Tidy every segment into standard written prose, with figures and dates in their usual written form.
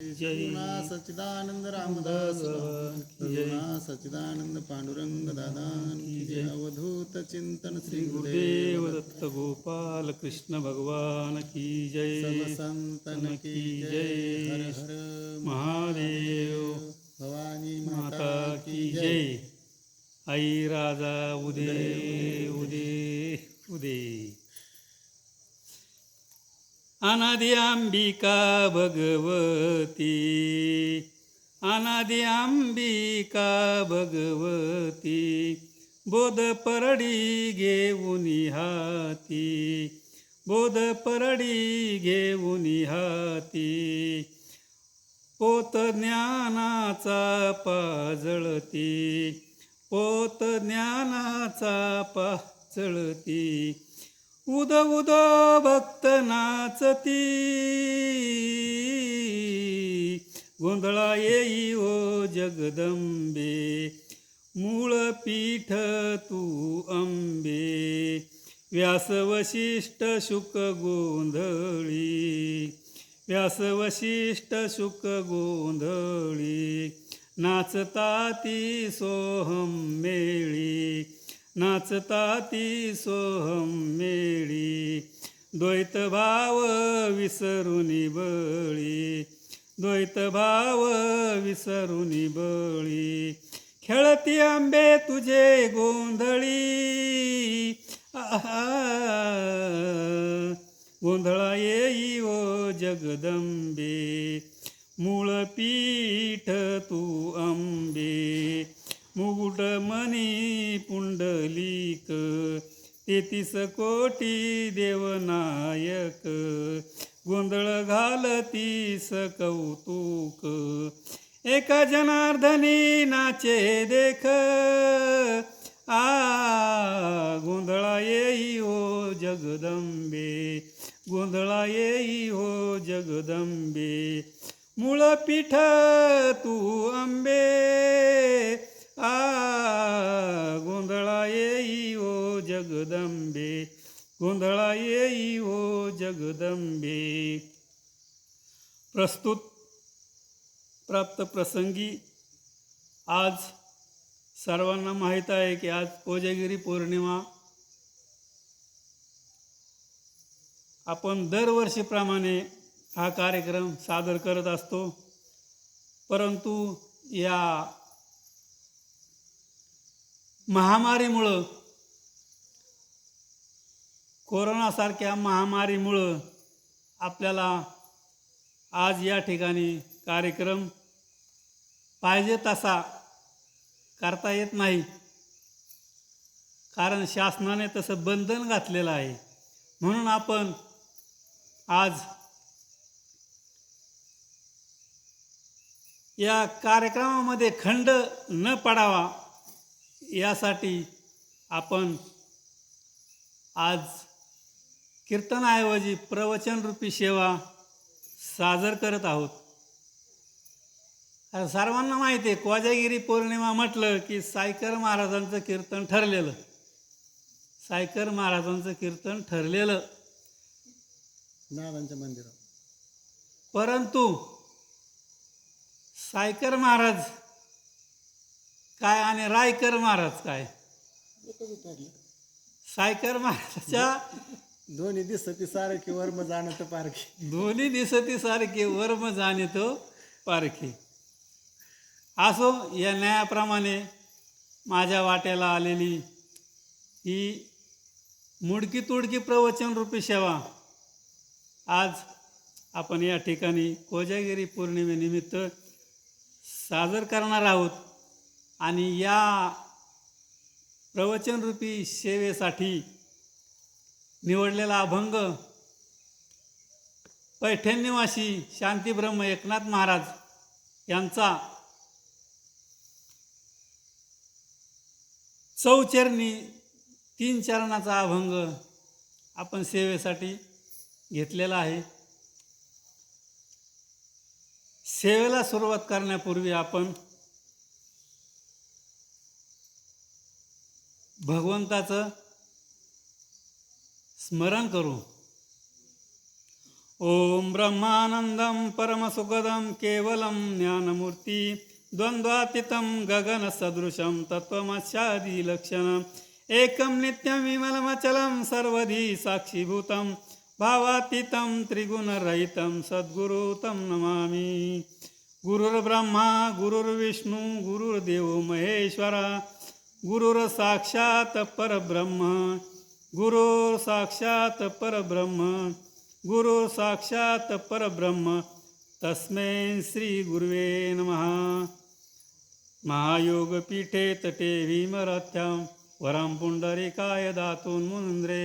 करुणा सच्चिदानंद रामदास करुणा सच्चिदानंद पांडुरंग दादान की जय. अवधूत चिंतन श्री गुरुदेव दत्त गोपाल कृष्ण भगवान की जय. सब संतन की जय. हर हर महादेव. भवानी माता की जय. आई राजा उदे उदे उदे. अनादि अंबिका भगवती, अनादि अंबिका भगवती, बोध परडी घेऊन हाती, बोध परडी घेऊन हाती, पोत ज्ञानाचा पाजळती, पोत ज्ञानाचा पाजळती, उद उद भक्त नाचती, गोंधळा येई ओ जगदंबे, मूळ पीठ तू अंबे, व्यास वशिष्ठ शुक गोंधळी, व्यास वशिष्ठ शुक गोंधळी, नाचताती सोहम मेळी, नाचताती सोहम मेळी, द्वैत भाव विसरुनी बळी, द्वैत भाव विसरुनी बळी, खेळती आंबे तुझे गोंधळी, आहा, गोंधळा येई ओ जगदंबे, मूळ पीठ तू अंबे, मुकुट मणी पुंडलिक, 33 कोटी देवनायक, गोंधळ घालतीस कौतुक, एका जनार्दनी नाचे देख, आ गोंधळा येई ओ जगदंबे, गोंधळा येई ओ जगदंबे, मूळ पीठ तू अंबे, आ गोंधळा येई ओ जगदंबे, गोंधळा येई ओ जगदंबे. प्रस्तुत प्राप्त प्रसंगी आज सर्वांना माहीत आहे की आज कोजागिरी पौर्णिमा. आपण दरवर्षीप्रमाणे हा कार्यक्रम सादर करत असतो, परंतु या महामारीमुळं, कोरोनासारख्या महामारीमुळं आपल्याला आज या ठिकाणी कार्यक्रम पाहिजे तसा करता येत नाही, कारण शासनाने तसं बंधन घातलेलं आहे. म्हणून आपण आज या कार्यक्रमामध्ये खंड न पडावा यासाठी आपण आज कीर्तनाऐवजी प्रवचनरूपी सेवा सादर करत आहोत. सर्वांना माहिती आहे, कोजागिरी पौर्णिमा म्हटलं की सायकर महाराजांचं कीर्तन ठरलेलं, सायकर महाराजांचं कीर्तन ठरलेलं दादांच्या मंदिरात. परंतु सायकर महाराज काय आणि रायकर महाराज काय, सायकर महाराजाच्या दोन्ही दिसती सारखी वर्म जाणत पारखी, दोन्ही दिसती सारखे वर्म जाणतो पारखी. असो, या न्यायाप्रमाणे माझ्या वाट्याला आलेली ही मुडकी तुडकी प्रवचनरूपी सेवा आज आपण या ठिकाणी कोजागिरी पौर्णिमेनिमित्त सादर करणार आहोत. आणि या प्रवचनरूपी सेवेसाठी निवडलेला अभंग पैठण निवासी शांतीब्रह्म एकनाथ महाराज यांचा चौचरणी 3 चरणाचा अभंग आपण सेवेसाठी घेतलेला आहे. सेवेला सुरुवात करण्यापूर्वी आपण भगवंताचं स्मरण करू. ओम ब्रह्मानंदं परमसुखदं केवलं ज्ञानमूर्ति द्वन्द्वातीतं गगनसदृशं तत्त्वमस्यादिलक्षणम् एकं नित्यं विमलमचलं सर्वधी साक्षीभूतं भावातीतं त्रिगुणरहितं सद्गुरु तं नमामि। गुरुर्ब्रह्मा गुरुर्विष्णू गुरुर्देवो महेश्वरा गुरुर्साक्षात् परब्रह्म गुरुर्साक्षात् परब्रह्म गुरु साक्षात परब्रह्म तस्मै श्री गुरुवे नमः। महायोगपीठे तटे भीमरथ्यां वरं पुंडरीकाय दातुन्मुन्द्रे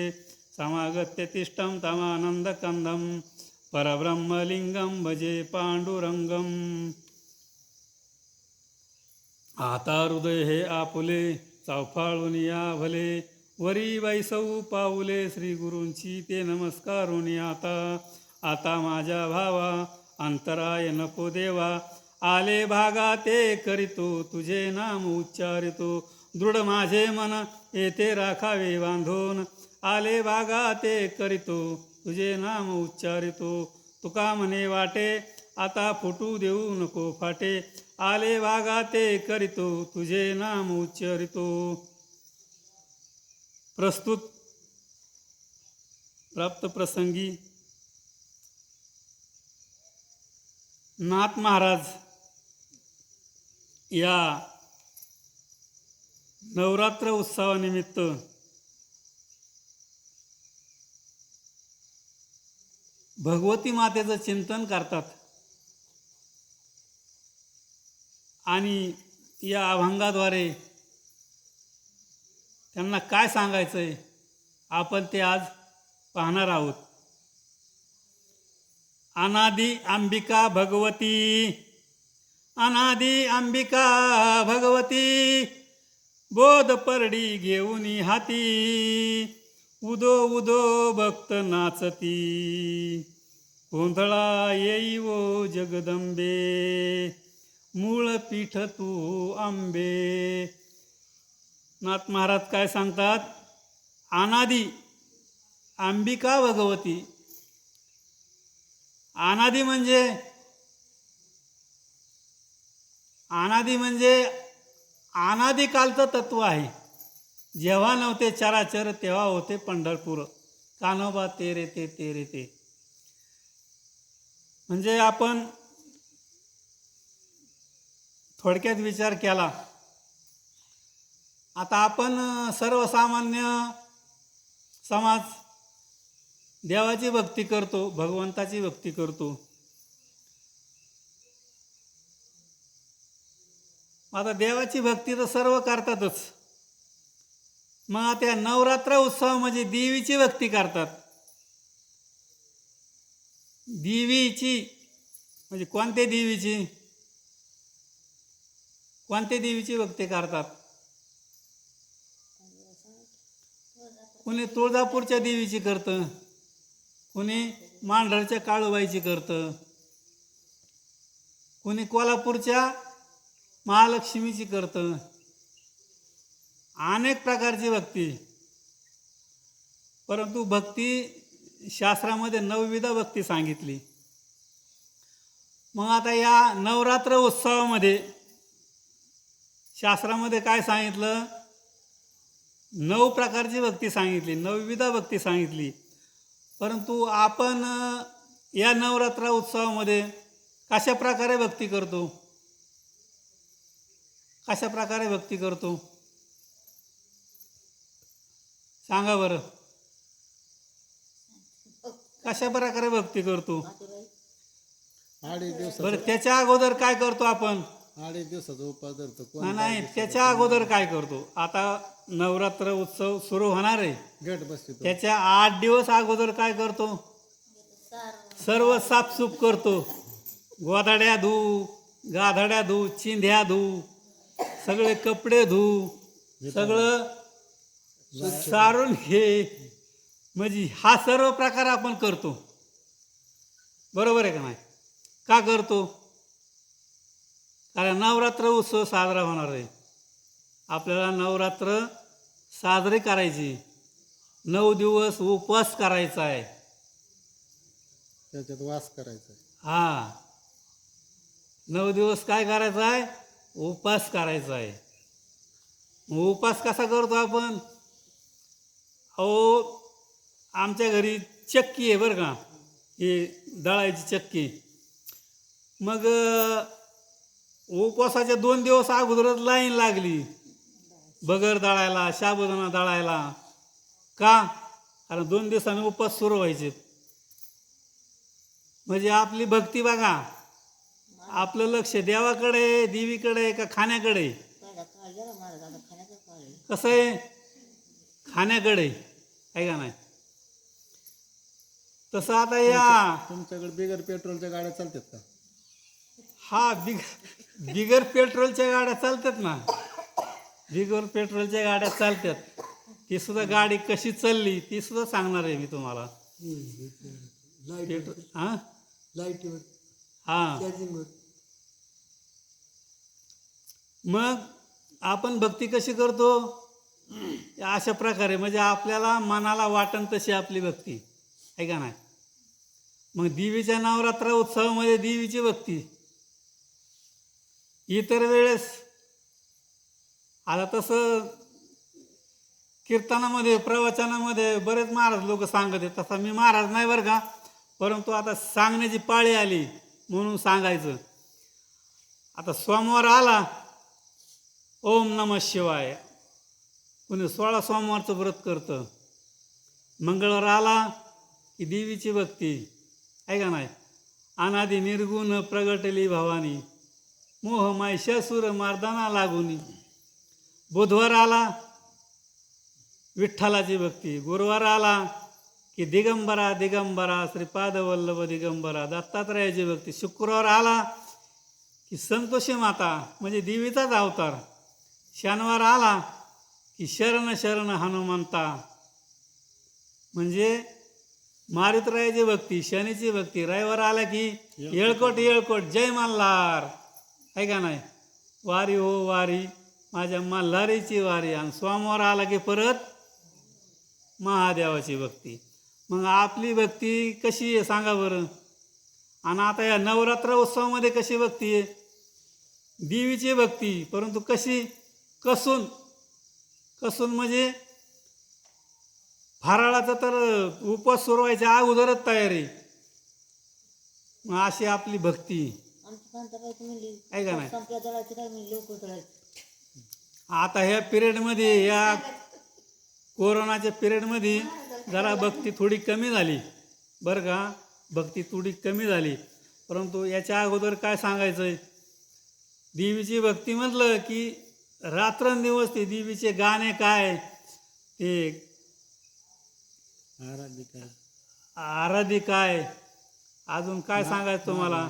समागत्य तिष्ठं तमानन्दकन्दं परब्रह्मलिंगं भजे पांडुरंगम। आता हृदय हे आपुले चावफाळून या भले वरी वैसौ पाऊले श्री गुरूंची ते नमस्कारुनी आता। आता माझ्या भावा अंतराय नको देवा आले भागा ते करीतो तुझे नाम उच्चारितो दृढ माझे मन येथे राखावे बांधून आले भागा ते करीतो तुझे नाम उच्चारितो तुका म्हणे वाटे आता फुटू देऊ नको फाटे आले भागा ते करीतो तुझे नाम उच्चारितो। प्रस्तुत प्राप्त प्रसंगी नाथ महाराज या नवरात्र उत्सवानिमित्त भगवती मातेचं चिंतन करतात आणि या अभंगाद्वारे त्यांना काय सांगायचं आहे आपण ते आज पाहणार आहोत। अनादि अंबिका भगवती अनादि अंबिका भगवती बोध परडी घेऊन हाती उदो उदो भक्त नाचती गोंधळा येई वो जगदंबे मूळ पीठ तू आंबे। नाथ महाराज काय सांगतात? अनादि अंबिका भगवती। अनादि म्हणजे अनादिकालचं तत्व आहे। जेव्हा नव्हते चराचर तेव्हा होते पंढरपूर कान्होबा तेरे ते तेरे ते। म्हणजे आपण थोडक्यात विचार केला आता आपण सर्वसामान्य समाज देवाची भक्ती करतो भगवंताची भक्ती करतो। आता देवाची भक्ती तर सर्व करतातच मग आता या नवरात्र उत्सवामध्ये देवीची भक्ती करतात। देवीची म्हणजे कोणत्या देवीची भक्ती करतात? कोणी तुळजापूरच्या देवीची करतं कोणी मांढरच्या काळूबाईची करतं कोणी कोल्हापूरच्या महालक्ष्मीची करतं अनेक प्रकारची भक्ती। परंतु भक्ती शास्त्रामध्ये नवविध भक्ती सांगितली। मग आता या नवरात्र उत्सवामध्ये शास्त्रामध्ये काय सांगितलं? 9 प्रकारची भक्ती सांगितली नवविध भक्ती सांगितली। परंतु आपण या नवरात्र उत्सवामध्ये कशा प्रकारे भक्ती करतो? कशा प्रकारे भक्ती करतो सांगा बरं? कशा प्रकारे भक्ती करतो? बरं त्याच्या अगोदर काय करतो आपण? 8 दिवसाचा उपवास धरतो नाही त्याच्या अगोदर काय करतो? आता नवरात्र उत्सव सुरू होणार आहे गट बसतो त्याच्या 8 दिवस अगोदर काय करतो? सर्व साफसूफ करतो गोधड्या धू गाधड्या धू चिंध्या धू सगळे कपडे धू सगळं सारून घे म्हणजे हा सर्व प्रकार आपण करतो बरोबर आहे का नाही? का करतो? कारण नवरात्र उत्सव साजरा होणार आहे आपल्याला नवरात्र साजरी करायची 9 दिवस उपवास करायचा आहे त्याच्यात वास करायचा. हा 9 दिवस काय करायचं आहे? उपास करायचा आहे. मग उपास कसा करतो आपण? अहो आमच्या घरी चक्की आहे बरं का, ही दळायची चक्की. मग उपवासाच्या 2 दिवस अगोदरच लाईन लागली बगर दळायला, साबुदाणा दळायला. का? कारण 2 दिवसांनी उपवास सुरू व्हायचे. म्हणजे आपली भक्ती बघा, आपलं लक्ष देवाकडे, देवीकडे का खाण्याकडे? कसं आहे? खाण्याकडे आहे का नाही? तसं आता या तुमच्याकडे बिगर पेट्रोलच्या गाड्या चालतात का? हा बिगर पेट्रोलच्या गाड्या चालतात ना, बिगर पेट्रोलच्या गाड्या चालतात. ती सुद्धा गाडी कशी चालली ती सुद्धा सांगणार आहे मी तुम्हाला. पेट्रोल हां लाईटवर हां चार्जिंगवर. मग आपण भक्ती कशी करतो? अशा प्रकारे, म्हणजे आपल्याला मनाला वाटण तशी आपली भक्ती आहे का नाही? मग देवीच्या नवरात्र उत्सवामध्ये देवीची भक्ती. इतर वेळेस आता तसं कीर्तनामध्ये, प्रवचनामध्ये बरेच महाराज लोक सांगत आहेत. तसा मी महाराज नाही बरं का, परंतु आता सांगण्याची पाळी आली म्हणून सांगायचं. आता सोमवार आला, ओम नमः शिवाय. कुणी 16 सोमवारचं व्रत करतं. मंगळवार आला की देवीची भक्ती आहे का नाही? अनादि निर्गुण प्रगटली भवानी, मोह महिषासूर मर्दाना लागुनी. बुधवार आला विठ्ठलाची भक्ती. गुरुवार आला की दिगंबरा दिगंबरा श्रीपाद वल्लभ दिगंबरा दत्तात्रयाची भक्ती. शुक्रवार आला की संतोषी माता म्हणजे देवीचाच अवतार. शनिवार आला की शरण शरण हनुमंता म्हणजे मारुतरायाची भक्ती, शनीची भक्ती. रविवार आला की येळकोट येळकोट जय मल्हार आहे का नाही? वारी हो वारी माझ्या मल्हारीची वारी. आणि सोमवार आला की परत महादेवाची भक्ती. मग आपली भक्ती कशी आहे सांगा बरं? आणि आता या नवरात्र उत्सवामध्ये कशी भक्ती आहे? देवीची भक्ती, परंतु कशी? कसून. कसून म्हणजे फराळाचं तर उपवास सुरू व्हायच्या अगोदरच तयारी. मग अशी आपली भक्ती आहे का नाही? आता ह्या पिरियडमध्ये, या कोरोनाच्या पिरियडमध्ये जरा भक्ती थोडी कमी झाली बरं का, भक्ती थोडी कमी झाली. परंतु याच्या अगोदर काय सांगायचं आहे? देवीची भक्ती म्हटलं की रात्रंदिवस ते देवीचे गाणे काय, ते आराधी काय, अजून काय सांगायचं तुम्हाला,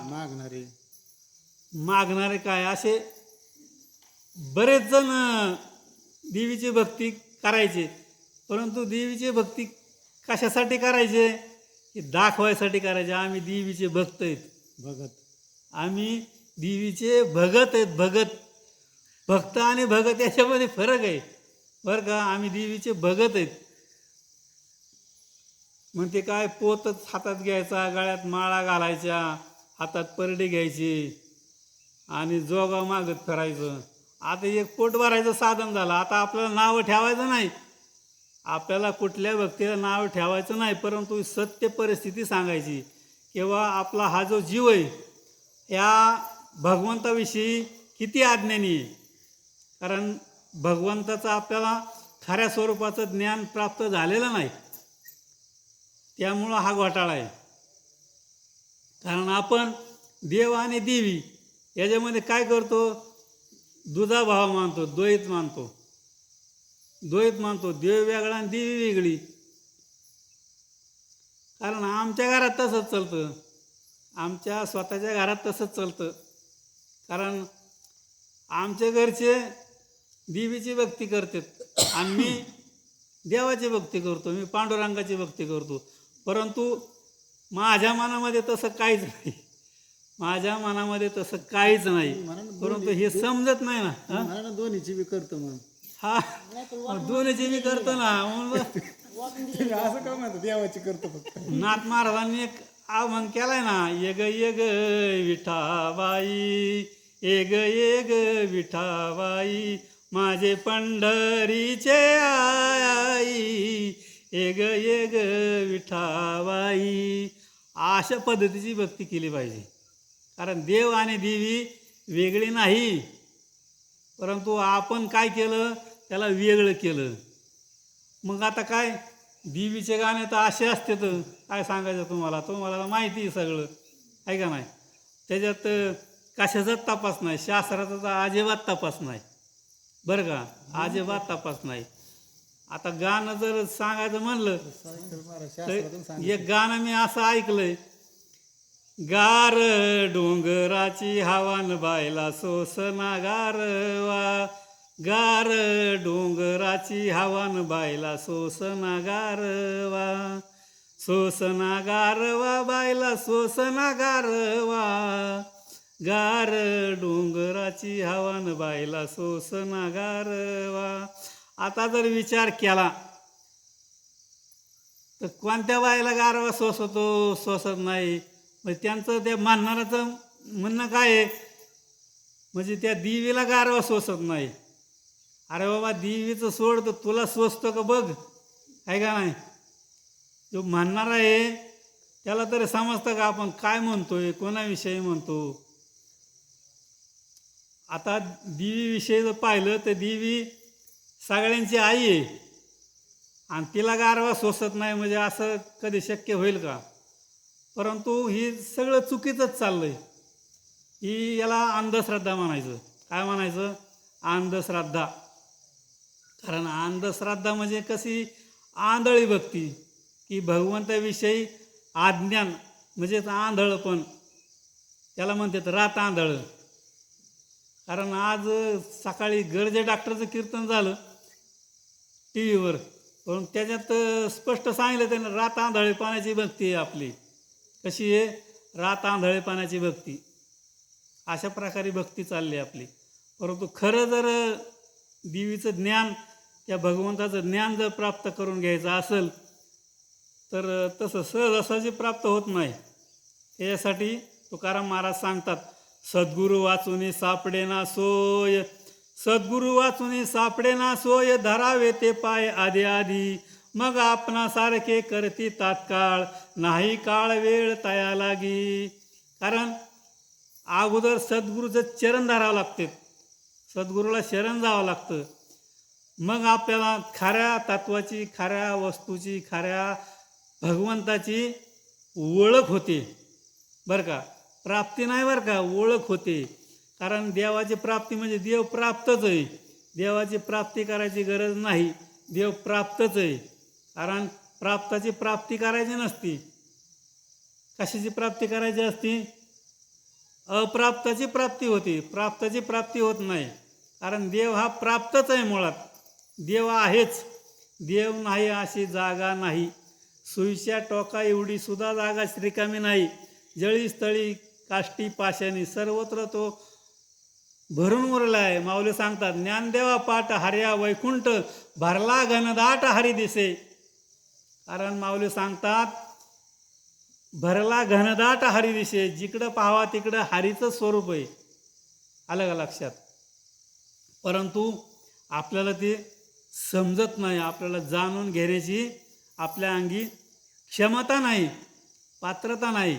मागणारे काय, असे बरेच जण देवीची भक्ती करायचे. परंतु देवीची भक्ती कशासाठी करायचे? की दाखवायसाठी करायचे. आम्ही देवीचे भक्त आहेत, भगत. आम्ही देवीचे भगत आहेत. भगत, भक्त आणि भगत याच्यामध्ये फरक आहे बरं का. आम्ही देवीचे भगत आहेत. मग ते काय, पोतच हातात घ्यायचा, गळ्यात माळा घालायच्या, हातात परडी घ्यायची आणि जोगा मागत फिरायचं. आता एक पोट भरायचं साधन झालं. आता आपल्याला नावं ठेवायचं नाही, आपल्याला कुठल्या भक्तीला नाव ठेवायचं नाही, परंतु सत्य परिस्थिती सांगायची. किंवा आपला हा जो जीव आहे या भगवंताविषयी किती अज्ञानी आहे. कारण भगवंताचं आपल्याला खऱ्या स्वरूपाचं ज्ञान प्राप्त झालेलं नाही, त्यामुळं हा घोटाळा आहे. कारण आपण देव आणि देवी याच्यामध्ये काय करतो? दुजाभाव मानतो, द्वैत मानतो. द्वैत मानतो, देव वेगळा आणि देवी वेगळी. कारण आमच्या घरात तसंच चालतं, आमच्या स्वतःच्या घरात तसंच चालतं. कारण आमच्या घरचे देवीची भक्ती करतात आणि मी देवाची भक्ती करतो, मी पांडुरंगाची भक्ती करतो. परंतु माझ्या मनामध्ये तसं काहीच नाही, माझ्या मनामध्ये तसं काहीच नाही. परंतु हे समजत नाही ना. दोन्हीची बी करतो मग. हा दोन्हीची मी करतो ना. म्हणून असं काय म्हणतो देवाची करतो फक्त. नाथ महाराजांनी एक मग केलाय ना, ये ग विठाबाई, ये ग विठाबाई, माझे पंढरीचे आई, ये ग विठाबाई. अशा पद्धतीची भक्ती केली पाहिजे. कारण देव आणि देवी वेगळे नाही, परंतु आपण काय केलं, त्याला वेगळं केलं. मग आता काय, देवीचे गाणे तर असे असते, तर काय सांगायचं तुम्हाला, तुम्हाला माहिती आहे सगळं, आहे का नाही. त्याच्यात कशाचाच तपास नाही, शास्त्राचा तर अजिबात तपास नाही बरं का, अजिबात तपास नाही. आता गाणं जर सांगायचं म्हणलं तर एक गाणं मी असं ऐकलंय, गार डोंगराची हवान बायला सोसना गारवा, गार डोंगराची हवान बायला सोसना गारवा, सोसना गारवा बायला सोसना गारवा, गार डोंगराची हवान बायला सोसना गारवा. आता जर विचार केला तर कोणत्या बायला गारवा सोसतो, सोसत नाही. म्हणजे त्यांचं त्या म्हणणाराचं म्हणणं काय आहे, म्हणजे त्या देवीला गारवा सोसत नाही. अरे बाबा, देवीचं सोड, तर तुला सोसतो का बघ, आहे का नाही. जो म्हणणारा आहे त्याला तरी समजतं का आपण काय म्हणतोय, कोणाविषयी म्हणतो. आता देवीविषयी जर पाहिलं तर देवी सगळ्यांची आई आहे, आणि तिला गारवा सोसत नाही म्हणजे असं कधी शक्य होईल का. परंतु ही सगळं चुकीचंच चाललं आहे. ही याला अंधश्रद्धा म्हणायचं. काय म्हणायचं, अंधश्रद्धा. कारण अंधश्रद्धा म्हणजे कशी, आंधळी भक्ती, की भगवंताविषयी अज्ञान, म्हणजेच आंधळपण, त्याला म्हणतात रात आंधळ. कारण आज सकाळी गरजे डॉक्टरचं कीर्तन झालं टी व्हीवर, पण त्याच्यात स्पष्ट सांगितलं त्यानं, रात आंधळेपणाची भक्ती आहे आपली. कशी आहे, रात आंधळेपणाची भक्ती. अशा प्रकारे भक्ती चालली आपली. परंतु खरं जर देवीचं ज्ञान, त्या भगवंताचं ज्ञान जर प्राप्त करून घ्यायचं असेल तर तसं सहजासहजी प्राप्त होत नाही. त्याच्यासाठी तुकाराम महाराज सांगतात, सद्गुरू वाचून सापडे ना सोय, सद्गुरू वाचून सापडे ना सोय, धरावे ते पाय आधी आधी, मग आपणासारखे करती तात्काळ, नाही काळ वेळ तया लागी. कारण अगोदर सद्गुरूचं चरण धरावं लागते, सद्गुरूला शरण जावं लागतं. मग आपल्याला खऱ्या तत्वाची, खऱ्या वस्तूची, खऱ्या भगवंताची ओळख होते बरं का. प्राप्ती नाही बरं का, ओळख होते. कारण देवाची प्राप्ती म्हणजे देव प्राप्तच आहे. देवाची प्राप्ती करायची गरज नाही, देव प्राप्तच आहे. कारण प्राप्ताची प्राप्ती करायची नसती. कशाची प्राप्ती करायची असती, अप्राप्ताची प्राप्ती होती, प्राप्ताची प्राप्ती होत नाही. कारण देव हा प्राप्तच आहे मुळात, देव आहेच. देव नाही अशी जागा नाही, सुईच्या टोका एवढी सुद्धा जागा रिकामी नाही. जळी स्थळी काष्टी पाशानी सर्वत्र तो भरून उरला आहे. माऊली सांगतात, ज्ञानदेवा पाठ हर्या वैकुंठ, भरला घनदाट हरी दिसे. कारण माऊली सांगतात, भरला घनदाट हरी दिसे, जिकडं पाहावा तिकडं हरीचं स्वरूप आहे. आलं का लक्षात. परंतु आपल्याला ते समजत नाही, आपल्याला जाणून घेण्याची आपल्या अंगी क्षमता नाही, पात्रता नाही.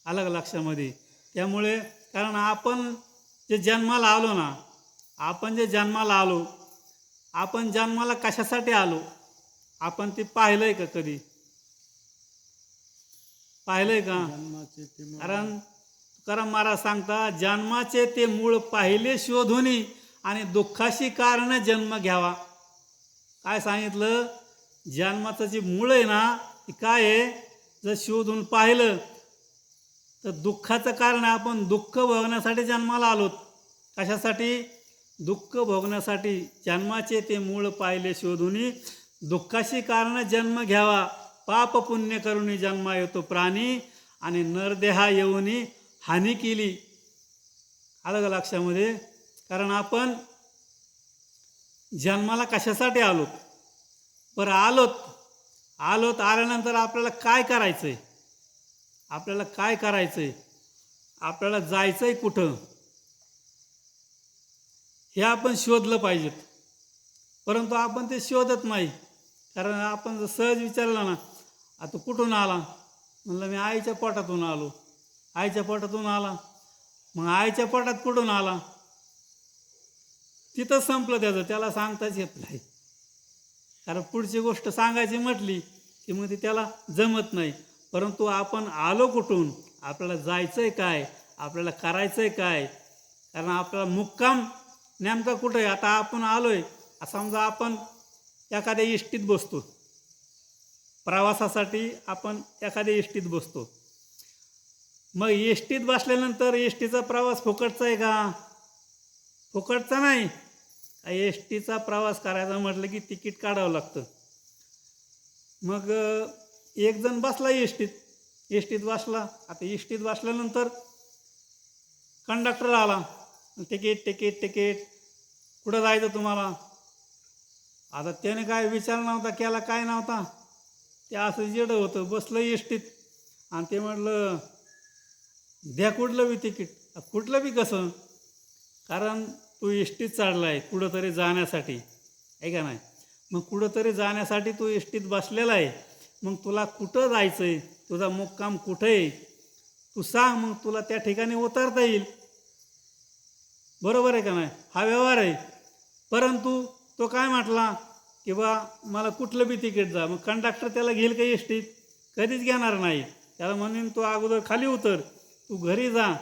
आलं का लक्षामध्ये. त्यामुळे कारण आपण जे जन्माला आलो ना, आपण जे जन्माला आलो, आपण जन्माला कशासाठी आलो, आपण ते पाहिलं आहे का कधी, पाहिलं आहे का. कारण महाराज सांगता, जन्माचे ते मूळ पाहिले शोधुनी, आणि दुःखाशी कारण जन्म घ्यावा. काय सांगितलं, जन्माचं जे मूळ आहे ना, ते काय आहे, जर शोधून पाहिलं तर दुःखाचं कारण आहे. आपण दुःख भोगण्यासाठी जन्माला आलोत. कशासाठी, दुःख भोगण्यासाठी. जन्माचे ते मूळ पाहिले शोधुनी, दुःखाशी कारण जन्म घ्यावा. पाप पुण्य करुणी जन्मा येतो प्राणी, आणि नरदेहा येऊनी हानी केली. आलं का लक्षामध्ये. कारण आपण जन्माला कशासाठी आलोत, बरं आलोत आल्यानंतर आपल्याला काय करायचं आहे, आपल्याला काय करायचं आहे, आपल्याला जायचं आहे कुठं, हे आपण शोधलं पाहिजेत. परंतु आपण ते शोधत नाही. कारण आपण जर सहज विचारलं ना, आता कुठून आला, म्हणलं मी आईच्या पोटातून आलो. आईच्या पोटातून आला, मग आईच्या पोटात कुठून आला, तिथंच संपलं त्याचं, त्याला सांगताच येत नाही. कारण पुढची गोष्ट सांगायची म्हटली की मग ती त्याला जमत नाही. परंतु आपण आलो कुठून, आपल्याला जायचं आहे काय, आपल्याला करायचं आहे काय, कारण आपल्याला मुक्काम नेमका कुठं आहे. आता आपण आलो आहे, समजा आपण एखाद्या इष्टीत बसतो, प्रवासासाठी आपण एखाद्या इष्टीत बसतो. मग एसटीत बसल्यानंतर एसटीचा प्रवास फुकटचा आहे का? फुकटचा नाही. एस टीचा प्रवास करायचा म्हटलं की तिकीट काढावं लागतं. मग एक जण बसला एसटीत बसला. आता एसटीत बसल्यानंतर कंडक्टर आला, तिकीट तिकीट तिकीट, कुठं जायचं तुम्हाला. आता त्याने काय विचार नव्हता केला, काय नव्हता, ते असं जेडं होतं, बसलं एसटीत आणि ते म्हटलं द्या कुठलं बी तिकीट. कुठलं बी कसं, कारण तू एसटीत चढला आहे कुठंतरी जाण्यासाठी, आहे का नाही. मग कुठंतरी जाण्यासाठी तू एसटीत बसलेला आहे, मग तुला कुठं जायचं आहे, तुझा मुक्काम कुठं आहे, तू सांग, मग तुला त्या ठिकाणी उतरता येईल. बरोबर आहे का नाही, हा व्यवहार आहे. परंतु तो काय म्हटला की बा मला कुठलं बी तिकीट जा. मग कंडक्टर त्याला घेईल का एसटीत? कधीच घेणार नाही. त्याला म्हणून तू अगोदर खाली उतर, तू घरी जा,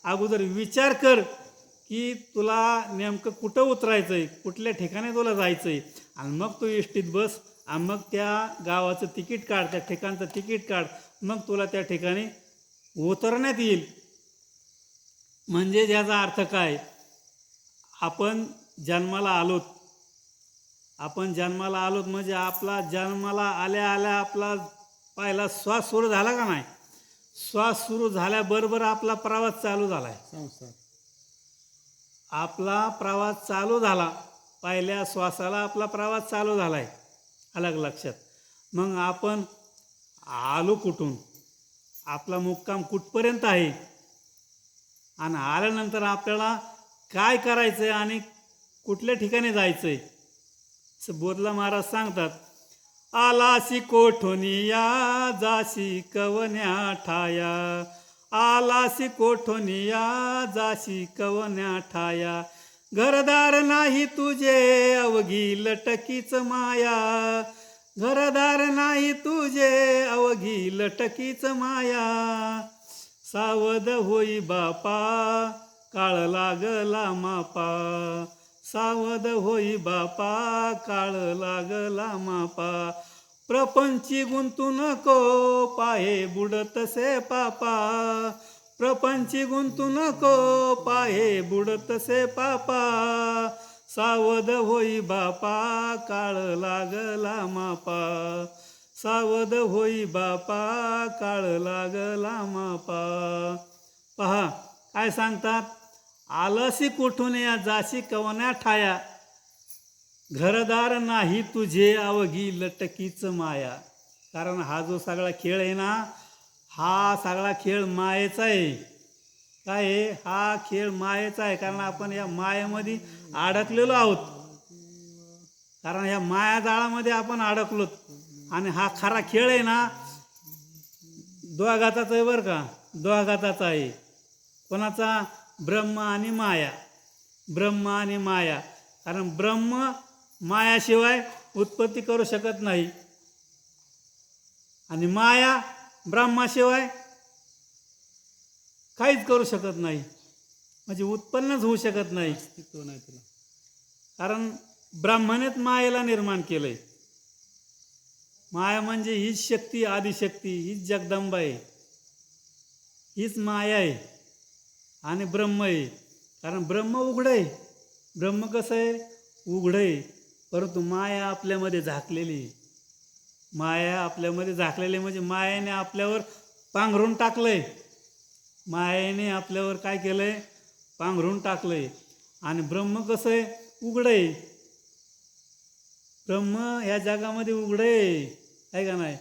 अगोदर विचार कर की तुला नेमकं कुठं उतरायचं आहे, कुठल्या ठिकाणी तुला जायचं आहे, आणि मग तू एसटीत बस आणि मग त्या गावाचं तिकीट काढ, त्या ठिकाणचं तिकीट काढ, मग तुला त्या ठिकाणी उतरण्यात येईल. म्हणजे याचा अर्थ काय, आपण जन्माला आलोत म्हणजे आपला जन्माला आल्या आल्या आपला पहिला श्वास सुरू झाला का नाही, श्वास सुरू झाल्याबरोबर आपला प्रवास चालू झाला आहे. संसार आपला प्रवास चालू झाला, पहिल्या श्वासाला आपला प्रवास चालू झाला आहे. अलग लक्षात. मग आपण आलो कुठून, आपला मुक्काम कुठपर्यंत आहे, आणि आल्यानंतर आपल्याला काय करायचं आहे आणि कुठल्या ठिकाणी जायचं आहे. असं बोधला महाराज सांगतात, आलासी कोठोनिया जाशी कवन्या ठाया, आलासी कोठोनिया जाशी कवन्या ठाया, घरदार नाही तुझे अवघी लटकीच माया, घरदार नाही तुझे अवघी लटकीच माया, सावध होई बापा काळ लागला मापा, सावध होई बापा काळ लागला मापा, प्रपंची गुंतू नको पाहे बुडतसे पापा, प्रपंची गुंतू नको पाहे बुडतसे पापा, सावध होई बापा काळ लागला मापा, सावध होई बापा काळ लागला मापा. पहा काय सांगतात, आलसी कुठून या जाशी कवन्या ठाया, घरदार नाही तुझे अवघी लटकीच माया. कारण हा जो सगळा खेळ आहे ना, हा सगळा खेळ मायेचा आहे. काय आहे, हा खेळ मायेचा आहे. कारण आपण या मायेमध्ये अडकलेलो आहोत, कारण ह्या मायाजाळामध्ये आपण अडकलोत. आणि हा खरा खेळ आहे ना, दोघाचाच आहे बरं का, दोघाचाच आहे. कोणाचा? ब्रह्म आणि माया, ब्रह्म आणि माया. कारण ब्रह्म मायाशिवाय उत्पत्ती करू शकत नाही, आणि माया ब्रह्माशिवाय काहीच करू शकत नाही, म्हणजे उत्पन्नच होऊ शकत नाही, अस्तित्व नाही तुला. कारण ब्रह्मानेच मायेला निर्माण केलंय. माया म्हणजे हीच शक्ती, आदिशक्ती, हीच जगदंबा आहे, हीच माया आहे आणि ब्रह्म आहे. कारण ब्रह्म उघडं आहे. ब्रह्म कसं आहे? उघडं आहे. परंतु माया आपल्यामध्ये झाकलेली आहे. माया आपल्यामध्ये झाकलेली म्हणजे मायाने आपल्यावर पांघरून टाकलंय. मायेने आपल्यावर काय केलंय? पांघरून टाकलंय. आणि ब्रह्म कसं आहे? उघडं आहे. ब्रह्म ह्या जगामध्ये उघडं आहे का नाही?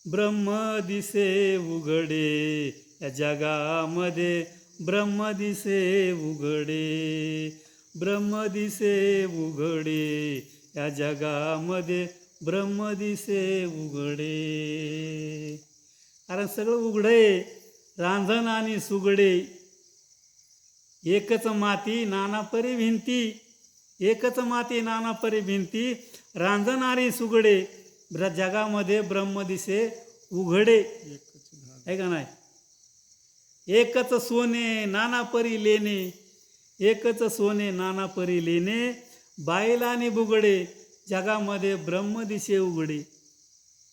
ब्रह्म दिसे उघडे या जगामध्ये, ब्रह्म दिसे उघडे, ब्रह्म दिसे उघडे या जगामध्ये, ब्रह्म दिसे उघडे. कारण सगळं उघडं आहे, रांझण आणि सुगडे. एकच माती नाना परी भिंती, एकच माती नाना परी भिंती, रांजणारी सुगडे जगामध्ये ब्रह्म दिसे उघडे. आहे का नाही? एकच सोने नाना परी लेणे, एकच सोने नाना परी लेणे, बाईला आणि बुगडे जगामध्ये ब्रह्म दिसे उघडे.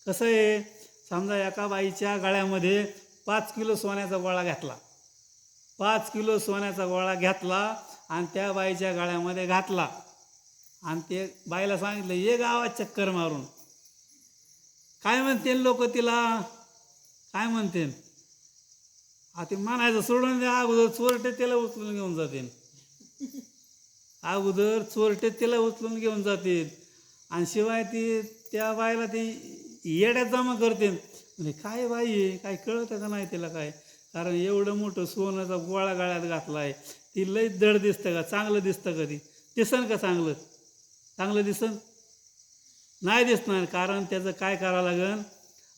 कसं आहे, समजा एका बाईच्या गळ्यामध्ये 5 किलो सोन्याचा गोळा घातला, 5 किलो सोन्याचा गोळा घेतला आणि त्या बाईच्या गळ्यामध्ये घातला आणि ते बाईला सांगितलं ये गावात चक्कर मारून. काय म्हणते लोक तिला, काय म्हणते? ते म्हणायचं सोडून द्या, अगोदर चोरटे त्याला उचलून घेऊन जातील, अगोदर चोरटे त्याला उचलून घेऊन जातील आणि शिवाय ती त्या बाईला ती येड्यात जमा करते. म्हणजे काय बाई आहे, काय कळतं का नाही तिला काय? कारण एवढं मोठं सोन्याचा गोळा गळ्यात घातला आहे, ती लई दड दिसतं का, चांगलं दिसतं का? ती दिसन का चांगलं? चांगलं दिसन नाही दिसणार. कारण त्याचं काय करावं लागेल,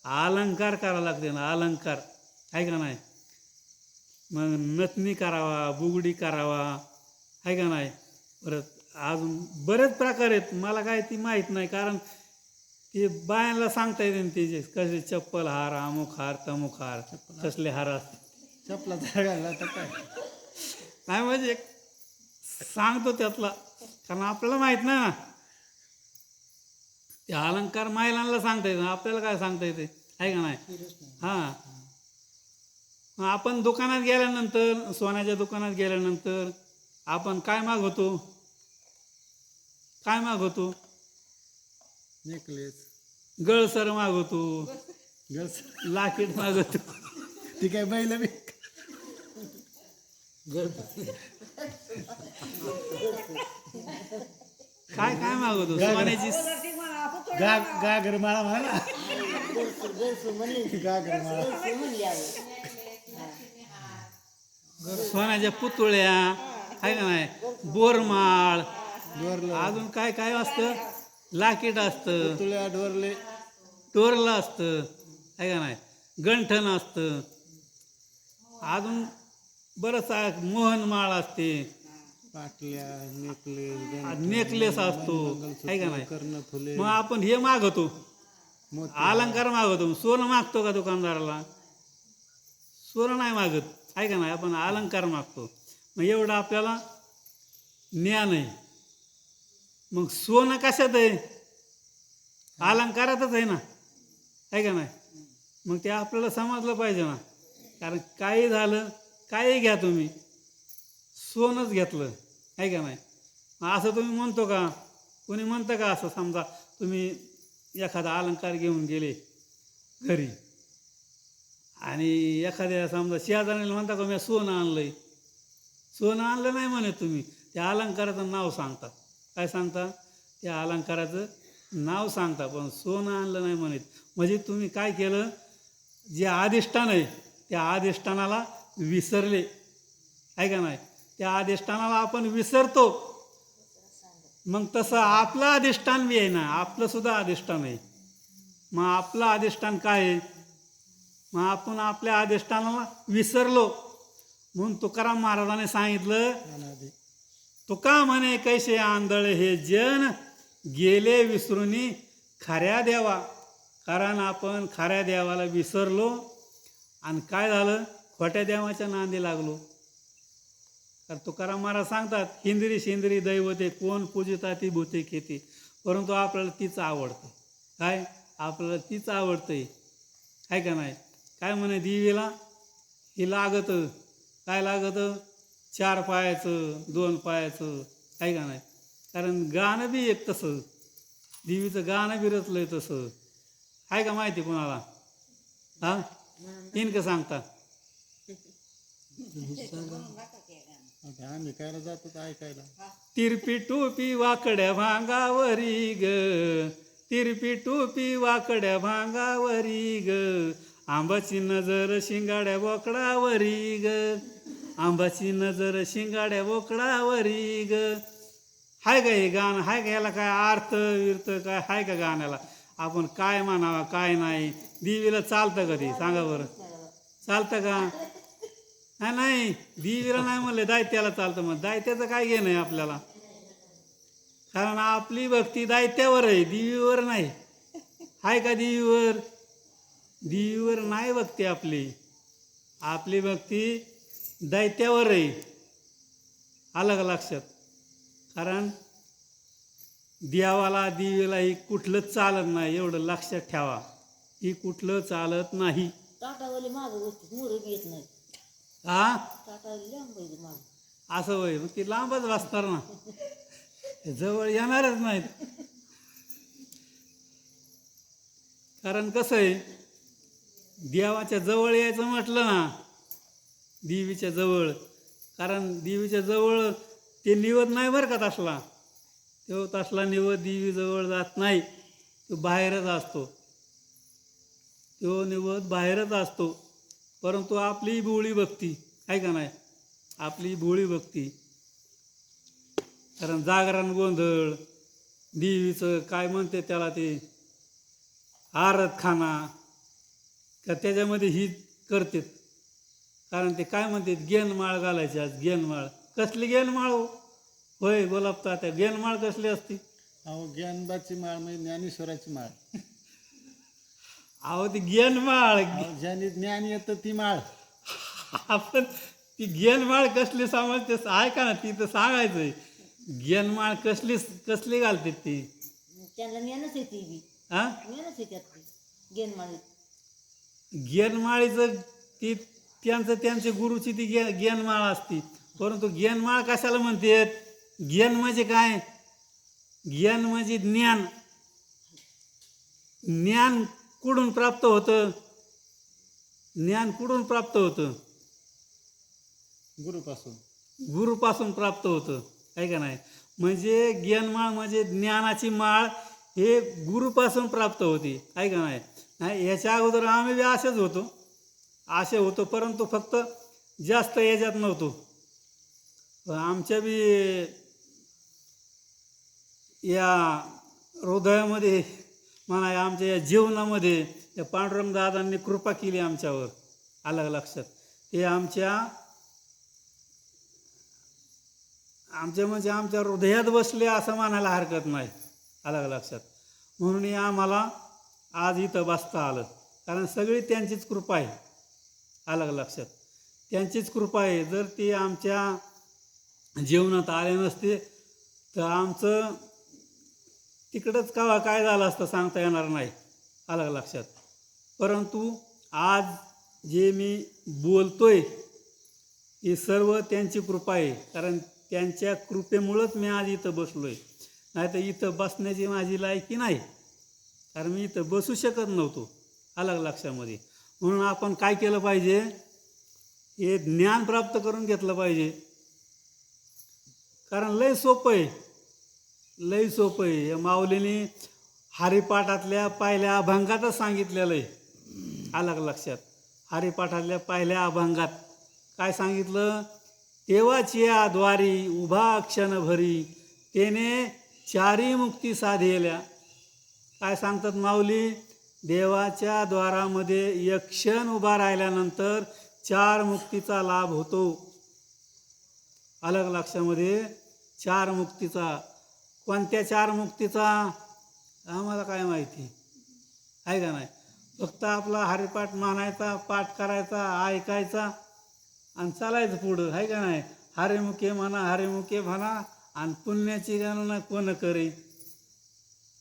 अलंकार करावं लागते ना, अलंकार. आहे का नाही? मग नथनी करावा, बुगडी करावा, आहे का नाही? परत अजून बरेच प्रकार आहेत, मला काय ती माहीत नाही. कारण ते बायांना सांगता येते त्याचे कसे चप्पल हार, अमुक हार, तमुक हार, कसले हार असतात. चपला घालला तर काय नाही म्हणजे सांगतो त्यातला, कारण आपल्याला माहीत नाही ना. ते अलंकार महिलांना सांगता येतं, आपल्याला काय सांगता येते? आहे का नाही? हां. मग आपण दुकानात गेल्यानंतर, सोन्याच्या दुकानात गेल्यानंतर आपण काय मागवतो, काय मागवतो? नेकलेस, गळसर मागवतो, गस, लाकीट मागवतो. ती काय बैल बी काय काय मागवतो? सोन्याची गागर माळा म्हणा, गागर माळा, सोन्याच्या पुतळ्या, आहे का नाही? बोरमाळ, डोरलं, अजून काय काय असतं? लाकीट असतं, तुळ्या डोरले, टोरलं असतं, आहे का नाही? गंठण असतं, अजून बरंच मोहनमाळ असते, पाटल्या, नेकलेस, नेकलेस असतो, आहे का नाही? कर्णफुले, मग आपण हे मागवतो, अलंकार मागवतो. सोनं मागतो का दुकानदाराला? सोनं नाही मागत, आहे का नाही? आपण अलंकार मागतो. मग एवढं आपल्याला ज्ञान आहे. मग सोनं कशात आहे? अलंकारातच आहे ना, आहे का नाही? मग ते आपल्याला समजलं पाहिजे ना. कारण काही झालं, काही घ्या तुम्ही, सोनंच घेतलं, आहे का नाही? असं तुम्ही म्हणतो का? कोणी म्हणतं का असं? समजा तुम्ही एखादा अलंकार घेऊन गेले घरी आणि एखाद्या समजा शेजाऱ्याला म्हणता का मी सोनं आणलंय? सोनं आणलं नाही म्हणत तुम्ही, त्या अलंकाराचं नाव सांगता. काय सांगता? त्या अलंकाराचं नाव सांगता, पण सोनं आणलं नाही म्हणत. म्हणजे तुम्ही काय केलं, जे अधिष्ठान आहे त्या अधिष्ठानाला विसरले, आहे का नाही? त्या अधिष्ठानाला आपण विसरतो. मग तसं आपलं अधिष्ठान बी आहे ना, आपलं सुद्धा अधिष्ठान आहे. मग आपलं अधिष्ठान काय आहे? मग आपण आपल्या अधिष्ठानाला विसरलो. म्हणून तुकाराम महाराजांनी सांगितलं, अनादी, तुका म्हणे कैसे आंधळे हे जन, गेले विसरूनी खऱ्या देवा. कारण आपण खऱ्या देवाला विसरलो आणि काय झालं, खोट्या देवाच्या नांदी लागलो. तर तुकाराम महाराज सांगतात, हिंद्री शिंद्री दैवते कोण पूजिता ती भूते खेती. परंतु आपल्याला तीच आवडतं. काय? आपल्याला तीच आवडतंय, आहे का नाही? काय म्हणे, देवीला हे लागतं, काय लागतं? 4 पायाचं, 2 पायाचं, आहे का नाही? कारण गाणं बी एक तसं, देवीचं गाणं बी रचलंय तसं, आहे का माहिती कोणाला? हां, इनकं सांगता. आता आम्ही कायला जातो तर ऐकायला. तिरपी टोपी वाकड्या भांगावरी ग, तिरपी टोपी वाकड्या भांगावरी ग, आंबाची नजर शिंगाड्या बोकडावरी ग, आंबाची नजर शिंगाड्या बोकडावरी ग. हाय का हे गाणं? हाय का याला काय अर्थ विर्थ काय हाय का गाण्याला? आपण काय म्हणावं काय नाही? देवीला चालतं का ते सांगा बरं? चालतं का? नाही, देवीला नाही म्हणले दायत्याला चालतं. मग दायत्याचं काय घेणं आहे आपल्याला? कारण आपली भक्ती दायत्यावर आहे, देवीवर नाही. हाय का देवीवर? देवीवर नाही भक्ती आपली. आपली भक्ती दैत्यावर आहे. आलं का लक्षात? कारण देवाला देवीला ही कुठलंच चालत नाही, एवढं लक्षात ठेवा. ही कुठलं चालत नाही. टाटावाले मागं बसते, मोर येत नाही. हा टाटावाले लांब आहे मागं. असं होय, मग ती लांबच वाचणार ना, जवळ येणारच नाहीत. कारण कसं आहे, देवाच्या जवळ यायचं म्हटलं ना, देवीच्या जवळ, कारण देवीच्या जवळ ते निवद नाही बरं का तसला. तो तसला निवद देवीजवळ जात नाही, तो बाहेरच असतो. तो निवद बाहेरच असतो. परंतु आपली भोळी भक्ती आहे का नाही? आपली भोळी भक्ती. कारण जागरण गोंधळ, देवीचं काय म्हणते त्याला, ते आरत खाना का त्याच्यामध्ये ही करतात. कारण ते काय म्हणतात, गेनमाळ घालायची. आज गेनमाळ कसली गेनमाळ हो? होय गोलाबता, त्या गेनमाळ कसली असती? अहो ज्ञानबाची माळ म्हणजे ज्ञानेश्वराची माळ. अहो ती गेनमाळ, अहो, ज्याने ज्ञान येतं ती माळ. आपण ती गेनमाळ कसली समजते ऐका ना, ती तर सांगायचंय. गेनमाळ कसली घालतात ती? त्यांना ज्ञानच येते बी, हा ज्ञानच येतात गेनमाळीत. गेनमाळीचं ती त्यांचे गुरुची ती गेनमाळ असती. परंतु गेनमाळ कशाला म्हणतात? ज्ञान म्हणजे काय? ज्ञान म्हणजे ज्ञान. ज्ञान कुठून प्राप्त होतं? ज्ञान कुठून प्राप्त होतं? गुरुपासून. गुरुपासून प्राप्त होतं, आहे का नाही? म्हणजे ज्ञानमाळ म्हणजे ज्ञानाची माळ, हे गुरुपासून प्राप्त होती, आहे का नाही? नाही, ह्याच्या अगोदर आम्ही बी असेच होतो, परंतु फक्त जास्त याच्यात नव्हतो. आमच्या बी या हृदयामध्ये म्हणा, आमच्या या जीवनामध्ये या पांडुरंग दादांनी कृपा केली आमच्यावर. आलं लक्षात? ते आमच्या म्हणजे आमच्या हृदयात बसले असं म्हणायला हरकत नाही. आलं लक्षात? म्हणून हे आम्हाला आज इथं बसता आलं, कारण सगळी त्यांचीच कृपा आहे. आलं लक्षात? त्यांचीच कृपा आहे. जर ती आमच्या जीवनात आले नसते तर आमचं तिकडंच काय झालं असतं सांगता येणार नाही. आलं लक्षात? परंतु आज जे मी बोलतोय हे सर्व त्यांची कृपा आहे. कारण त्यांच्या कृपेमुळंच मी आज इथं बसलो आहे. नाही तर इथं बसण्याची माझी लायकी नाही, कारण मी इथं बसू शकत नव्हतो. आलं लक्षामध्ये? म्हणून आपण काय केलं पाहिजे? हे ज्ञान प्राप्त करून घेतलं पाहिजे. कारण लय सोपं आहे, लय सोपं आहे. या माऊलीने हरिपाठातल्या पहिल्या अभंगातच सांगितलेलं आहे. आलं लक्षात? हरिपाठातल्या पहिल्या अभंगात काय सांगितलं? तेव्हाची या द्वारी उभा क्षणभरी, तेने चारी मुक्ती साधेल्या. काय सांगतात माऊली? देवाच्या द्वारामध्ये एक क्षण उभा राहिल्यानंतर 4 मुक्तीचा लाभ होतो. अलग लक्षामध्ये 4 मुक्तीचा. कोणत्या 4 मुक्तीचा आम्हाला काय माहिती आहे का नाही? फक्त आपला हरिपाठ म्हणायचा, पाठ करायचा, ऐकायचा आणि चालायचं पुढं, आहे का नाही? हरिमुखे म्हणा आणि पुण्याची गणना कोण करे?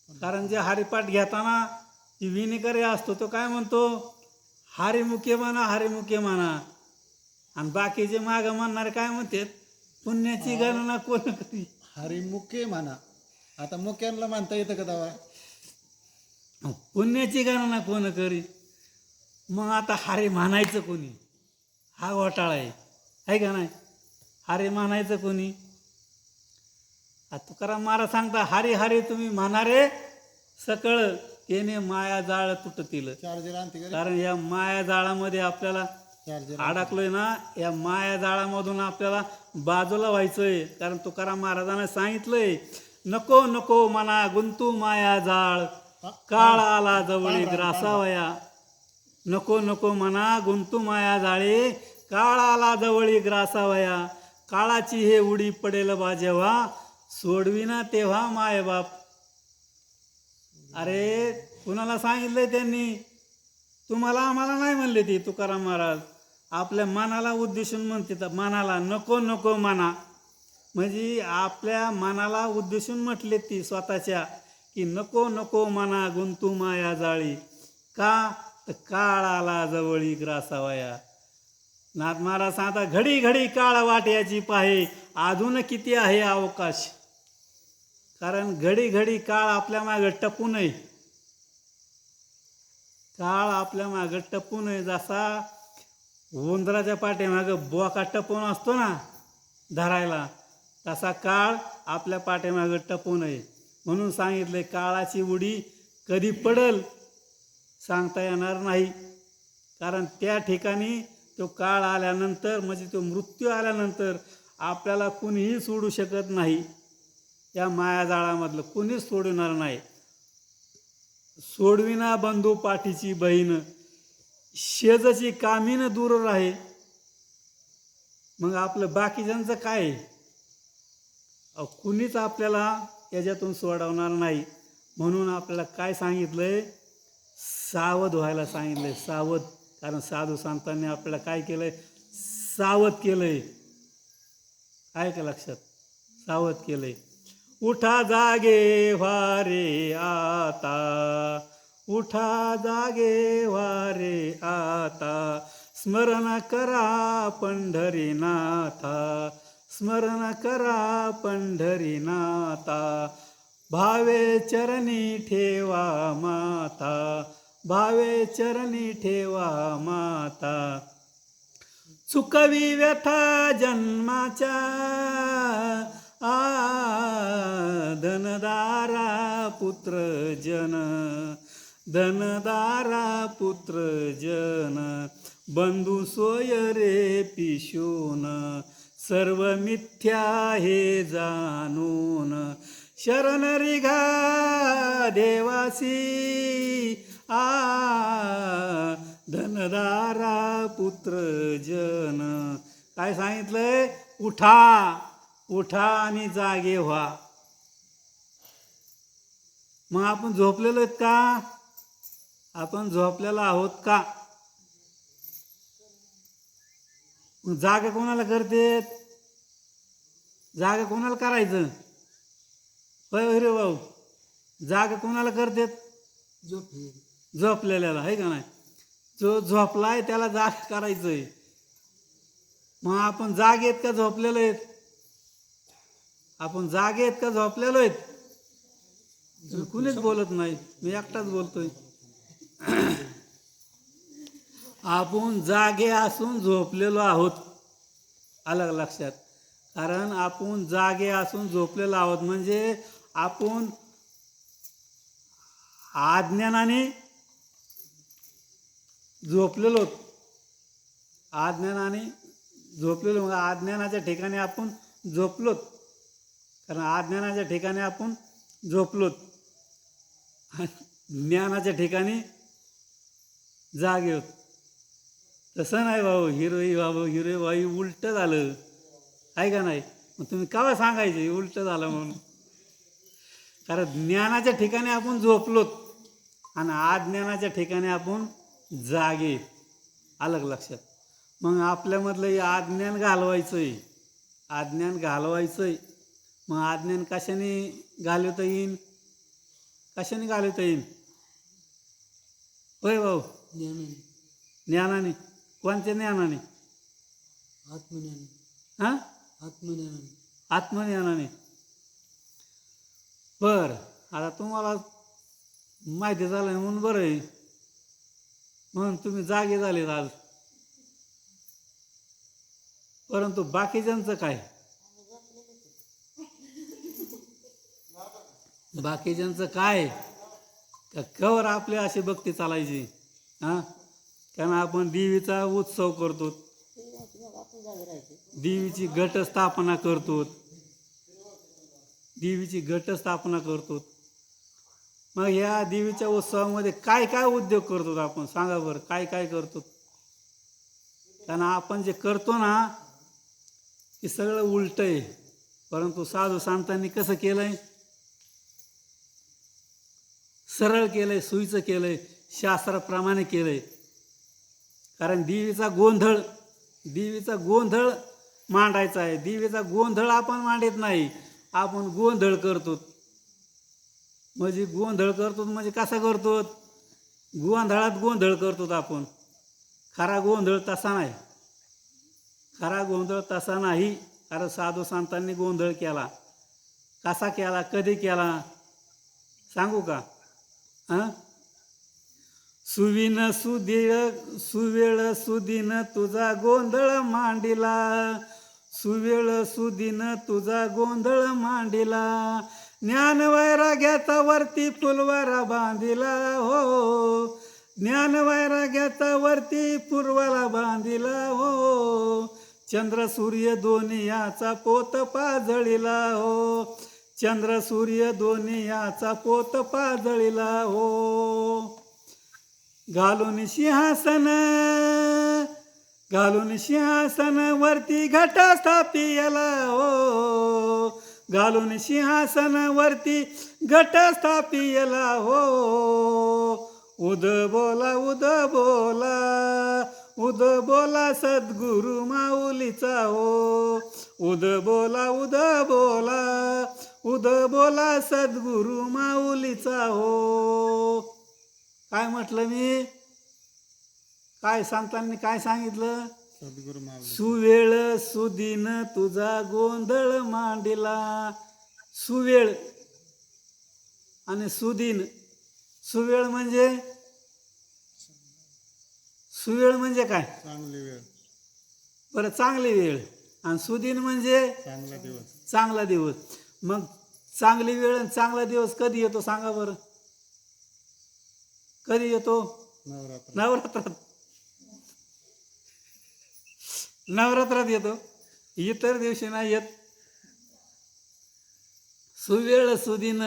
कारण जे हरिपाठ घेताना ती विनिकरी असतो, तो काय म्हणतो? हरिमुखे म्हणा. आणि बाकीचे मागं म्हणणारे काय म्हणतात? पुण्याची गणना कोण करी? हरिमुखे म्हणा. आता मुख्यांना म्हणता येतं का दावा? पुण्याची गणना कोण करी? मग आता हरी म्हणायचं कोणी? हा घोटाळा आहे का नाही? हरी म्हणायचं कोणी? तुकाराम महाराज सांगता, हरी हरी तुम्ही म्हणारे सकळ त्याने माया जाळ तुटतील. चार्जर आणते का रे? कारण या माया जाळामध्ये आपल्याला चार्जर अडकलोय ना, या माया जाळामधून आपल्याला बाजूला व्हायचंय. कारण तुकाराम महाराजांना सांगितलंय, नको नको मना गुंतू माया जाळ, काळ आला जवळी ग्रासावया. नको नको मना गुंतू माया जाळे, काळ आला जवळी ग्रासावया. काळाची हे उडी पडेल बा जेव्हा, सोडविना तेव्हा मायबाप. अरे कुणाला सांगितलंय त्यांनी? तुम्हाला आम्हाला नाही म्हणले ती तुकाराम महाराज. आपल्या मनाला उद्देशून म्हणते, तर मनाला नको नको मना, म्हणजे आपल्या मनाला उद्देशून म्हटले ती स्वतःच्या, की नको नको मना गुंतू माया जाळी. का? तर काळ आला जवळी ग्रासावया. नाथ महाराज सांगता, घडी घडी काळ वाट्याची पाहे, अजून किती आहे अवकाश. कारण घडी घडी काळ आपल्या मागं टपू नये. काळ आपल्या मागं टपू नये. जसा उंदराच्या पाठीमागं बोका टपून असतो ना धरायला, तसा काळ आपल्या पाठीमागं टपू नये. म्हणून सांगितले, काळाची उडी कधी पडल सांगता येणार नाही. कारण त्या ठिकाणी तो काळ आल्यानंतर, म्हणजे तो मृत्यू आल्यानंतर आपल्याला कुणीही सोडू शकत नाही. या मायाजाळामधलं कुणीच सोडणार नाही. सोडविना बंधू पाठीची बहीण, शेजाची कामीन दूर राहे. मग आपलं बाकीच्यांचं काय? कुणीच आपल्याला याच्यातून सोडवणार नाही. म्हणून आपल्याला काय सांगितलंय? सावध व्हायला सांगितलंय, सावध. कारण साधू संतांनी आपल्याला काय केलंय? सावध केलंय. आहे का लक्षात? सावध केलंय. उठा जागे व्हा रे आता, उठा जागे व्हा रे आता, स्मरण करा पंढरीनाथा, स्मरण करा पंढरीनाथा, भावे चरणी ठेवा माता, भावे चरणी ठेवा माता. चुकवी व्यथा जन्माच्या धनदारा पुत्र जन, धनदारा पुत्र जन, बंधू सोय रे पिशून, सर्व मिथ्या हे जाणून, शरण रिघा देवासी धनदारा पुत्र जन. काय सांगितलंय? उठा, उठा आणि जागे व्हा. मग आपण झोपलेलो आहेत का? आपण झोपलेलो आहोत का? मग जागा कोणाला करतेत? जागा कोणाला करायचं? होय रे भाऊ, जागा कोणाला करतेत? झोपलेल्याला, आहे का नाही? जो झोपलाय त्याला जाग करायचंय. मग आपण जागे आहेत का झोपलेलो आहेत? आपण जागे आहेत का झोपलेलो आहेत? कुणीच बोलत नाही, मी एकटाच बोलतोय. आपण जागे असून झोपलेलो आहोत. अलग लक्षात. कारण आपण जागे असून झोपलेलो आहोत म्हणजे आपण अज्ञानाने झोपलेलो. अज्ञानाने झोपलेलो, अज्ञानाच्या ठिकाणी आपण झोपलोत. कारण अज्ञानाच्या ठिकाणी आपण झोपलोत, ज्ञानाच्या ठिकाणी जागे होत. तसं नाही भाऊ, हिरो बाई उलट झालं, आहे का नाही? मग तुम्ही केव्हा सांगायचे उलट झालं म्हणून? कारण ज्ञानाच्या ठिकाणी आपण झोपलोत आणि अज्ञानाच्या ठिकाणी आपण जागे. अलग लक्षात. मग आपल्यामधलं हे अज्ञान घालवायचंय, अज्ञान घालवायचंय. मग अज्ञान कशाने घालवता येईन? कशाने घालवता येईन? होय भाऊ? ज्ञानाने. कोणत्या ज्ञानाने? आत्मज्ञान. हां, आत्मज्ञान. आत्मज्ञानाने. बरं, आता तुम्हाला माहिती झालं म्हणून बरं आहे, म्हणून तुम्ही जागे झालेत आज. परंतु बाकीच्यांचं काय? बाकीच्यांचं काय? का कवर आपले अशी भक्ती चालायची हां. कारण आपण देवीचा उत्सव करतो, मग आपण जागे राहायचं. देवीची घटस्थापना करतो, देवीची घटस्थापना करतो. मग या देवीच्या उत्सवामध्ये काय काय उद्योग करतो आपण सांगा बरं, काय काय करतो? कारण आपण जे करतो ना ते सगळं उलटं आहे. परंतु साधू संतांनी कसं केलंय? सरळ केलंय, सुईचं केलंय, शास्त्राप्रमाणे केलंय. कारण देवीचा गोंधळ मांडायचा आहे. देवीचा गोंधळ आपण मांडत नाही, आपण गोंधळ करतो. म्हणजे गोंधळ करतो म्हणजे कसा करतो? गोंधळात गोंधळ करतो आपण. खरा गोंधळ तसा नाही, खरा गोंधळ तसा नाही. कारण साधू संतांनी गोंधळ केला. कसा केला, कधी केला सांगू का? हां. सुवेळ सुदीन तुझा गोंधळ मांडिला, सुवेळ सुदीन तुझा गोंधळ मांडिला, ज्ञान वैराग्याचा वरती फुलवारा बांधिला हो, ज्ञान वैराग्याचा वरती फुलवारा बांधिला हो, चंद्र सूर्य दोन्ही याचा पोत पाजळिला हो, चंद्र सूर्य दोन्ही याचा पोत पाजळिला हो. घालून सिंहासन वरती घट स्थापियला हो, घालून सिंहासन वरती घट स्थापियला हो, उद बोला उद बोला उद बोला सद्गुरु माऊलीचा हो, उद बोला उद बोला उद बोला सद्गुरु माऊलीचा हो. काय म्हटलं मी? काय संतांनी काय सांगितलं? सद्गुरु माऊली. सुवेळ सुदीन तुझा गोंधळ मांडिला. सुवेळ आणि सुदीन. सुवेळ म्हणजे काय? चांगली वेळ. बरं, चांगली वेळ. आणि सुदीन म्हणजे चांगला दिवस. चांगला दिवस. मग चांगली वेळ आणि चांगला दिवस कधी येतो सांगा बरं? कधी येतो? नवरात्र. नवरात्रात येतो, इतर दिवशी नाही येत. सुवेळ सुदीन.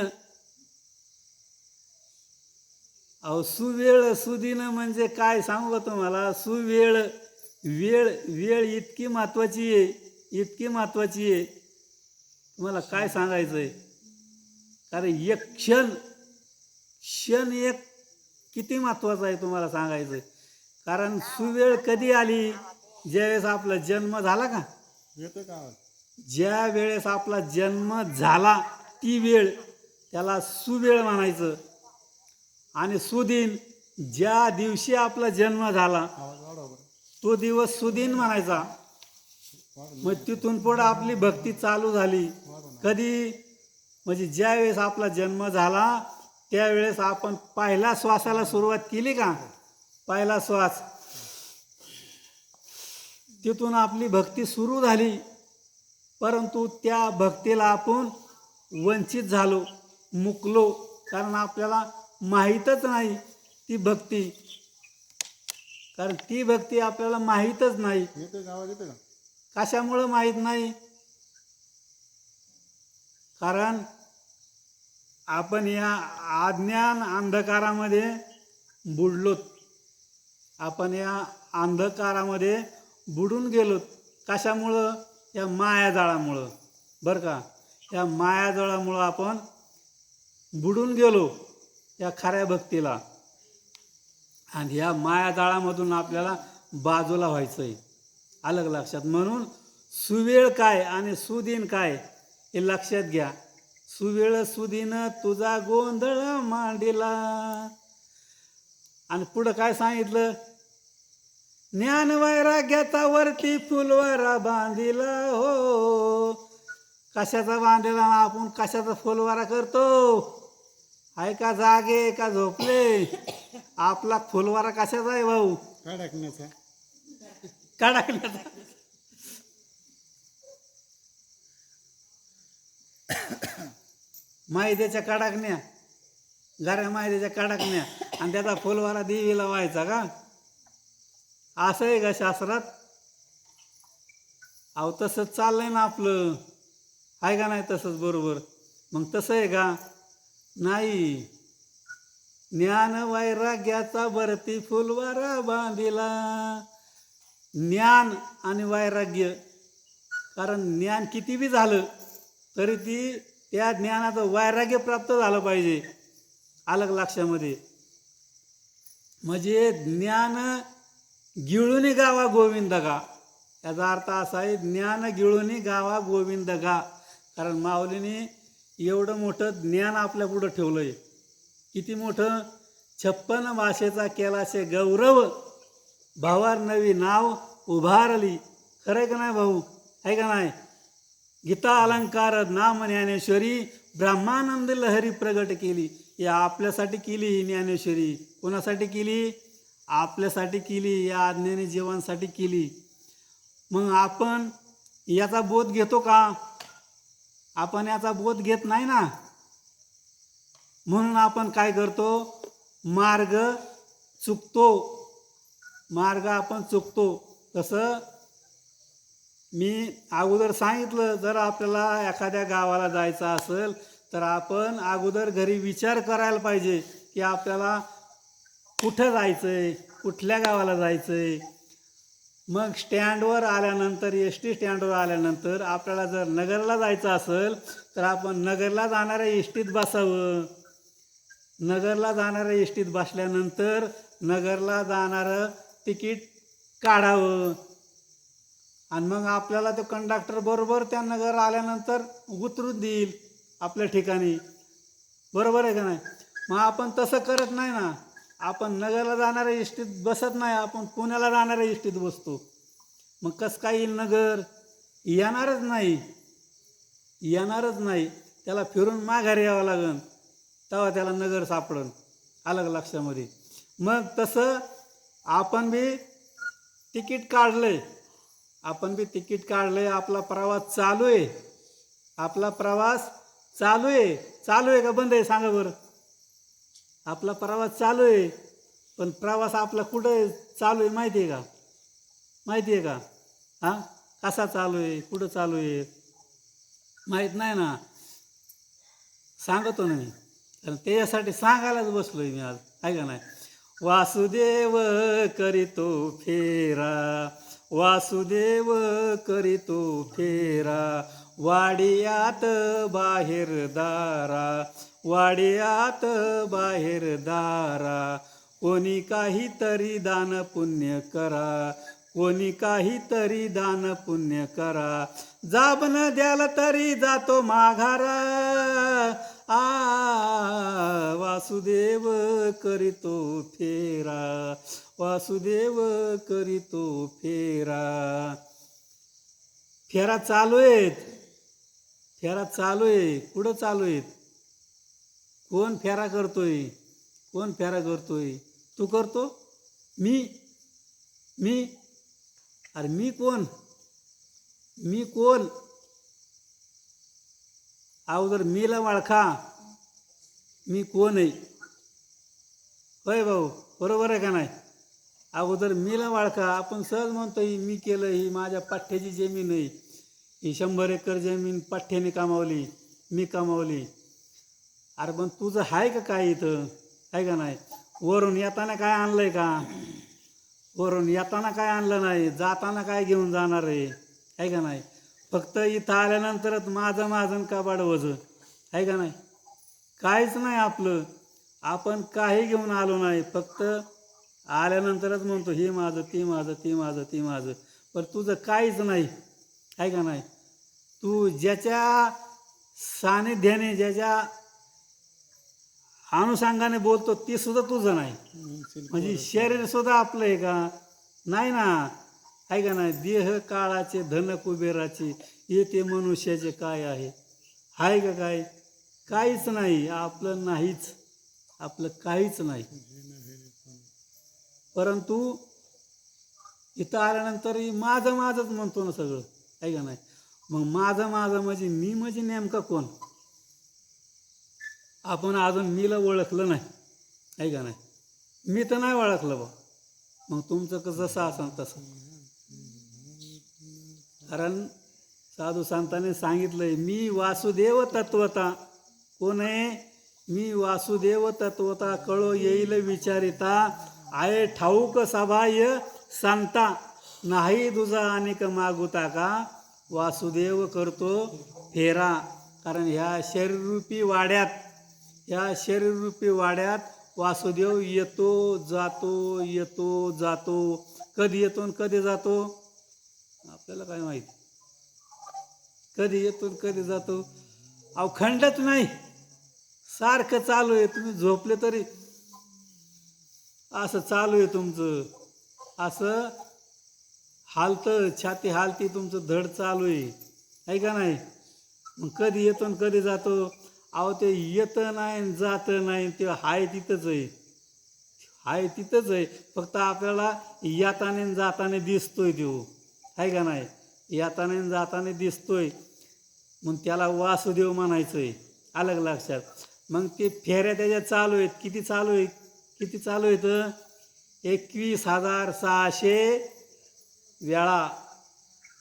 अहो, सुवेळ सुदीन म्हणजे काय सांगू का तुम्हाला? सुवेळ वेळ इतकी महत्वाची आहे, इतकी महत्वाची आहे, तुम्हाला काय सांगायचंय. कारण एक क्षण एक किती महत्वाचा आहे तुम्हाला सांगायचंय. कारण सुवेळ कधी आली? ज्यावेळेस आपला जन्म झाला का? येतो का आवाज? ज्या वेळेस आपला जन्म झाला ती वेळ, त्याला सुवेळ म्हणायचं. आणि सुदीन, ज्या दिवशी आपला जन्म झाला आवाज वाढव बरं. तो दिवस सुदीन म्हणायचा. मग तिथून पुढं आपली भक्ती चालू झाली. कधी? म्हणजे ज्या वेळेस आपला जन्म झाला त्यावेळेस आपण पहिला श्वासाला सुरुवात केली का? पहिला श्वास, तिथून आपली भक्ती सुरू झाली. परंतु त्या भक्तीला आपण वंचित झालो, मुकलो. कारण आपल्याला माहीतच नाही ती भक्ती. कारण ती भक्ती आपल्याला माहीतच नाही. येतो का आवाज? येतो का? कशामुळं माहीत नाही? कारण आपण या अज्ञान अंधकारामध्ये बुडलोत. आपण या अंधकारामध्ये बुडून गेलोत. कशामुळं? या मायाजाळामुळं. बरं का? या मायाजाळामुळं आपण बुडून गेलो या खऱ्या भक्तीला. आणि या मायाजाळामधून आपल्याला बाजूला व्हायचं आहे. अलग लक्षात. म्हणून सुवेळ काय आणि सुदीन काय हे लक्षात घ्या. सुवेळ सुदीन तुझा गोंधळ मांडिला. आणि पुढं काय सांगितलं? ज्ञान वैराग्याचा वरती फुलवारा बांधिला हो. कशाचा बांधलेला? आपण कशाचा फुलवारा करतो? आहे का जागे का झोपले? आपला फुलवारा कशाचा आहे भाऊ? टाकण्याचा. काढायला. मैद्याच्या कडाकण्या गऱ्या मायरीच्या कडकण्या आणि त्याचा फुलवारा देवीला व्हायचा का? असं आहे का शास्त्रात? अहो तसंच चाललंय ना आपलं, आहे का नाही तसंच बरोबर? मग तसं आहे का? नाही. ज्ञान वैराग्याचा भरती फुलवारा बांधिला. ज्ञान आणि वैराग्य, कारण ज्ञान किती बी झालं तरी त्या ज्ञानाचं वैराग्य प्राप्त झालं पाहिजे. अलग लक्षामध्ये म्हणजे ज्ञान गिळूनी गावा गोविंद गा, याचा अर्थ असा आहे ज्ञान गिळूनी गावा गोविंद गा. कारण माऊलीने एवढं मोठं ज्ञान आपल्या पुढं ठेवलं आहे. किती मोठं? 56 भाषेचा केलाशे गौरव, भावार नवी नाव उभारली. खरं आहे का नाही भाऊ? आहे का नाही? गीता अलंकार नाम ज्ञानेश्वरी ब्रह्मानंद लहरी प्रगट केली. या आपल्यासाठी केली ही ज्ञानेश्वरी. कोणासाठी केली? आपल्यासाठी केली, या अज्ञानी जीवांसाठी केली. मग आपण याचा बोध घेतो का? आपण याचा बोध घेत नाही ना. म्हणून आपण काय करतो? मार्ग चुकतो. मार्ग आपण चुकतो. तसं मी अगोदर सांगितलं, जर आपल्याला एखाद्या गावाला जायचं असेल तर आपण अगोदर घरी विचार करायला पाहिजे की आपल्याला कुठं जायचं आहे, कुठल्या गावाला जायचं आहे. मग स्टँडवर आल्यानंतर, एस टी स्टँडवर आल्यानंतर आपल्याला जर नगरला जायचं असेल तर आपण नगरला जाणाऱ्या एस टीत बसावं. नगरला जाणाऱ्या एस टीत बसल्यानंतर नगरला जाणारं तिकीट काढावं आणि मग आपल्याला तो कंडक्टर बरोबर त्या नगर आल्यानंतर उतरून देईल आपल्या ठिकाणी. बरोबर आहे का नाही? मग आपण तसं करत नाही ना. आपण नगरला जाणाऱ्या इष्टीत बसत नाही, आपण पुण्याला जाणाऱ्या इष्टीत बसतो. मग कसं काय येईल नगर? येणारच नाही, येणारच नाही. त्याला फिरून माघारी यावं लागेल, तेव्हा त्याला नगर सापडन. अलग लक्षामध्ये. मग तसं आपण बी तिकीट काढलंय, आपण बी तिकीट काढलंय, आपला प्रवास चालू आहे. आपला प्रवास चालू आहे. चालू आहे का बंद आहे सांगा बरं? आपला प्रवास चालू आहे. पण प्रवास आपला कुठं चालू आहे माहिती आहे का? माहिती आहे का? हां, कसा चालू आहे, कुठं चालू आहे माहीत नाही ना. सांगतो ना मी, कारण त्याच्यासाठी सांगायलाच बसलो आहे मी आज, आहे का नाही? वासुदेव करीतो फेरा, वासुदेव करीतो फेरा, वाडियात बाहेर दारा, वाडियात बाहेर दारा. कोणी काहीतरी दान पुण्य करा, कोणी काहीतरी दान पुण्य करा. जाबन द्याल तरी जातो माघारा. आ वासुदेव करीतो फेरा, वासुदेव करीतो फेरा. फेरा चालू आहेत, फेरा चालू आहे. कुठं चालू आहेत? कोण फेरा करतोय? कोण फेरा करतोय? तू करतो? मी? अरे मी कोण? मी कोण? अगोदर मीला ओळखा, मी कोण आहे. होय भाऊ, बरोबर आहे का नाही? अगोदर मीला ओळखा. आपण सहज म्हणतो ही मी केलं, ही माझ्या पाठ्याची जमीन आहे, ही 100 एकर जमीन पाठ्याने कमावली, मी कमावली. अरे पण तुझं आहे का काय इथं? आहे का नाही? वरून येताना काय आणलंय का? वरून येताना काय आणलं नाही, जाताना काय घेऊन जाणार आहे का नाही? फक्त इथं आल्यानंतरच माझं माझं काबाड वजन, आहे का नाही? काहीच नाही आपलं. आपण काही घेऊन आलो नाही, फक्त आल्यानंतरच म्हणतो हे माझं, ते माझं, ते माझं, ते माझं. पण तुझं काहीच नाही, आहे का नाही? तू ज्याच्या सानिध्याने, ज्याच्या अनुषंगाने बोलतो ते सुद्धा तुझं नाही. म्हणजे शरीर सुद्धा आपलं आहे का? नाही ना, आहे का नाही? देह काळाचे धन कुबेराचे, येते मनुष्याचे काय आहे? आहे का काय? काहीच नाही. आपलं नाहीच, आपलं काहीच नाही. परंतु इथं आल्यानंतर माझं माझंच म्हणतो ना सगळं, आहे का नाही? मग माझं माझं म्हणजे मी म्हणजे नेमकं कोण? आपण अजून मीला ओळखलं नाही, आहे का नाही? मी तर नाही ओळखलं बा. मग तुमचं कसं जसं असेल तसं. कारण साधू संतांनी सांगितलंय, मी वासुदेव तत्वता. कोण आहे? मी वासुदेव तत्वता, कळो येईल विचारिता. आहे ठाऊक सभाय सांगता, नाही दुजा अनेक मागुता का. वासुदेव करतो फेरा. कारण ह्या शरीररूपी वाड्यात वासुदेव येतो जातो. कधी येतो आणि कधी जातो आपल्याला काय माहिती. कधी येतो आणि कधी जातो अहो खंडच नाही, सारखं चालू आहे. तुम्ही झोपले तरी असं चालू आहे तुमचं, असं हालतं, छाती हालती, तुमचं धड चालू आहे का नाही? मग कधी येतो आणि कधी जातो. अहो ते येतं नाही जातं नाही, ते हाय तिथंच आहे. फक्त आपल्याला येताना आणि जाताना दिसतोय तो, आहे का नाही? येताना आणि जाताना दिसतोय, मग त्याला वासुदेव म्हणायचं आहे. अलग लक्षात. मग ते फेऱ्या त्याच्या चालू आहेत. किती चालू आहेत? 21,608 वेळा,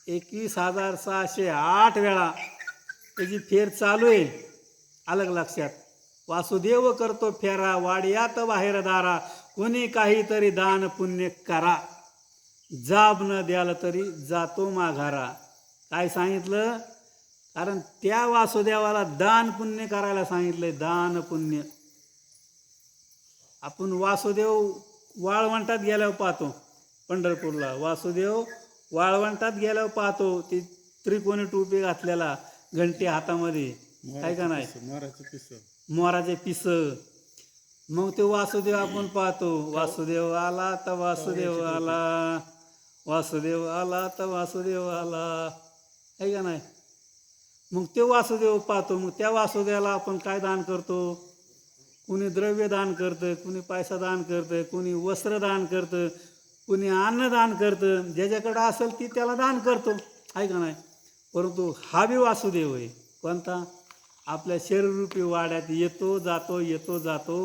21,608 वेळा त्याची फेर चालू आहे. अलग लक्षात. वासुदेव करतो फेरा, वाड्यात बाहेर दारा. कोणी काहीतरी दान पुण्य करा, जाब न द्याल तरी जातो माघारा. काय सांगितलं? कारण त्या वासुदेवाला दान पुण्य करायला सांगितलंय. दान पुण्य. आपण वासुदेव वाळवंटात गेल्यावर पाहतो, पंढरपूरला वासुदेव वाळवंटात गेल्यावर पाहतो, ते त्रिकोणी टोपी घातलेला, घंटी हातामध्ये, काय का नाही, मोराचे पिस. मग ते वासुदेव आपण पाहतो. वासुदेव आला तर वासुदेव आला, वासुदेव आला तर वासुदेव आला, आहे का नाही? मग ते वासुदेव पाहतो. मग त्या वासुदेवाला आपण काय दान करतो? कुणी द्रव्य दान करतं, कुणी पैसा दान करतं, कुणी वस्त्र दान करतं, कुणी अन्न दान करतं. ज्याच्याकडं असेल ती त्याला दान करतो, आहे का नाही? परंतु हा बी वासुदेव आहे. कोणता? आपल्या शरीररूपी वाड्यात येतो जातो.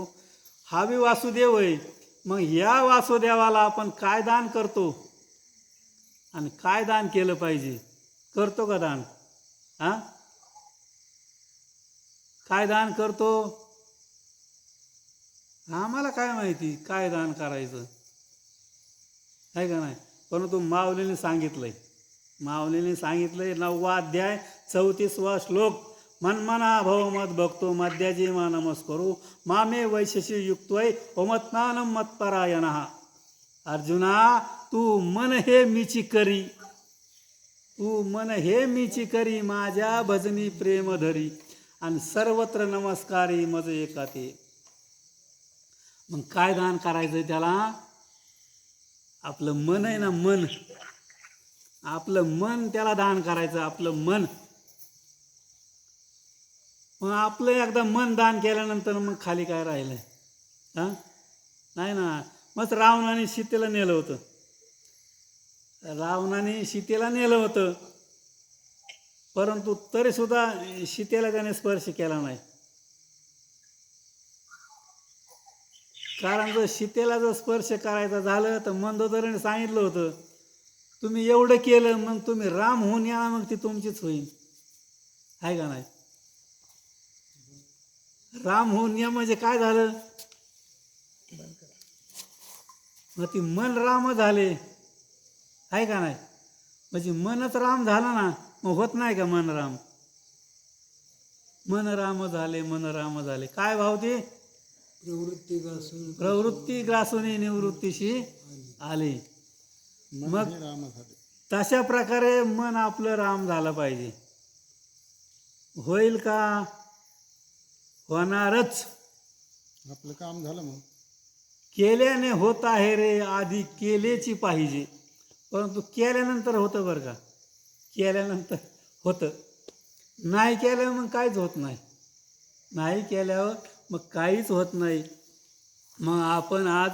हा बी वासुदेव आहे. मग या वासुदेवाला आपण काय दान करतो आणि काय दान केलं पाहिजे? करतो का दान? काय दान करतो? आम्हाला काय माहिती काय दान करायचं, आहे का नाही? परंतु माऊलीने सांगितलंय 9वा अध्याय 34वा श्लोक. मन्मना भव मत भक्तो मध्याजी मा नमस्करू मामे वैशशी युक्तोय ओमत्नानम मत्परायण. अर्जुना, तू मन हे मीची करी, माझ्या भजनी प्रेम धरी, आणि सर्वत्र नमस्कारी मज एका ते. मग काय दान करायचं त्याला? आपलं मन आहे ना, आपलं मन त्याला दान करायचं. आपलं मन. मग आपलं एकदा मन दान केल्यानंतर मग खाली काय राहिलंय? नाही ना. मग रावणाने सीतेला नेलं होतं, परंतु तरी सुद्धा सीतेला त्याने स्पर्श केला नाही. कारण जर सीतेला जर स्पर्श करायचा झालं तर मंदोदरीने सांगितलं होतं, तुम्ही एवढं केलं, मग तुम्ही राम होऊन या, मग ती तुमचीच होईल, आहे का नाही? राम होऊन या म्हणजे काय झालं? मग ती मन राम झाले, आहे का नाही? म्हणजे मनच राम झालं ना, मग होत नाही का मन राम? मन राम झाले. काय भाव ते? प्रवृत्ती ग्रासून निवृत्तीशी आले. मग तशा प्रकारे मन आपलं राम झालं पाहिजे. होईल का? होणारच. आपलं काम झालं. मग केल्याने होत आहे रे, आधी केलेची पाहिजे. परंतु केल्यानंतर होतं बरं का, केल्यानंतर होतं. नाही केल्यावर मग काहीच होत नाही. मग आपण आज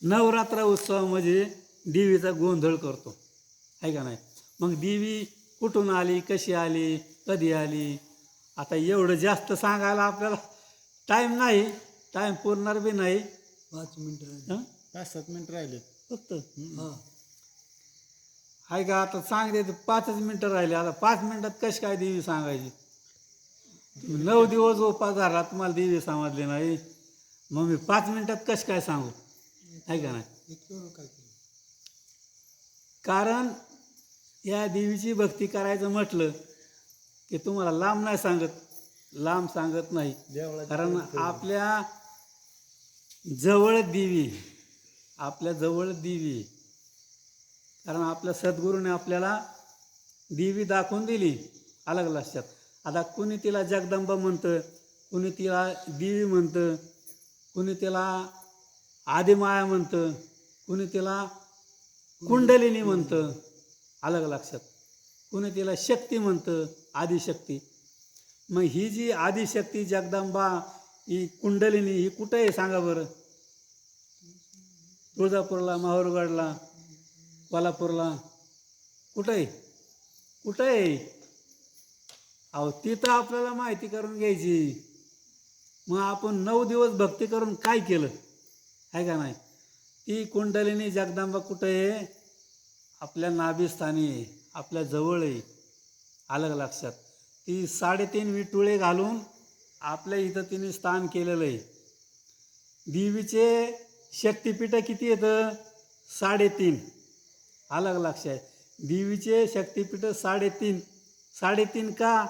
नवरात्र उत्सवामध्ये देवीचा गोंधळ करतो, आहे का नाही? मग देवी कुठून आली, कशी आली, कधी आली? आता एवढं जास्त सांगायला आपल्याला टाईम नाही, टाईम पुरणार बी नाही. 5 मिनिटं हं? 5-7 मिनिट राहिले. फक्त हां आहे का आता सांगते 5च मिनटं राहिले. आता 5 मिनिटात कशी काय देवी सांगायची? 9 दिवस उपास झाला तुम्हाला देवी समजली नाही, मग मी 5 मिनिटात कशी काय सांगू? आहे का नाही? इतकं काय केलं कारण या देवीची भक्ती करायचं म्हटलं की तुम्हाला लांब नाही सांगत, लांब सांगत नाही. देवळाची कारण आपल्या जवळ देवी, आपल्या जवळ देवी. कारण आपल्या सद्गुरूने आपल्याला देवी दाखवून दिली. अलग लक्षात. आता कुणी तिला जगदंबा म्हणतं, कुणी तिला देवी म्हणतं, कुणी तिला आदिमाया म्हणतं, कुणी तिला कुंडलिनी म्हणतं. अलग लक्षात. कुणी तिला शक्ती म्हणतं, आदिशक्ती. मग ही जी आदिशक्ती जगदंबा, ही कुंडलिनी, ही कुठं आहे सांगा बरं? तुळजापूरला, माहूरगडला, कोल्हापूरला, कुठं आहे? कुठं आहे? अहो तिथं आपल्याला माहिती करून घ्यायची. मग आपण 9 दिवस भक्ती करून काय केलं? आहे का नाही? ती कुंडलिनी जगदंबा कुठं आहे? आपल्या नाभिस्थानी आहे, आपल्या जवळ आहे. अलग लक्षात. ती 3.5 विटुळे घालून आपल्या इथं तिने स्थान केलेलं आहे. देवीचे शक्तिपीठ किती येतं? 3.5. अलग लक्ष आहे. देवीचे शक्तिपीठ 3.5. 3.5 का?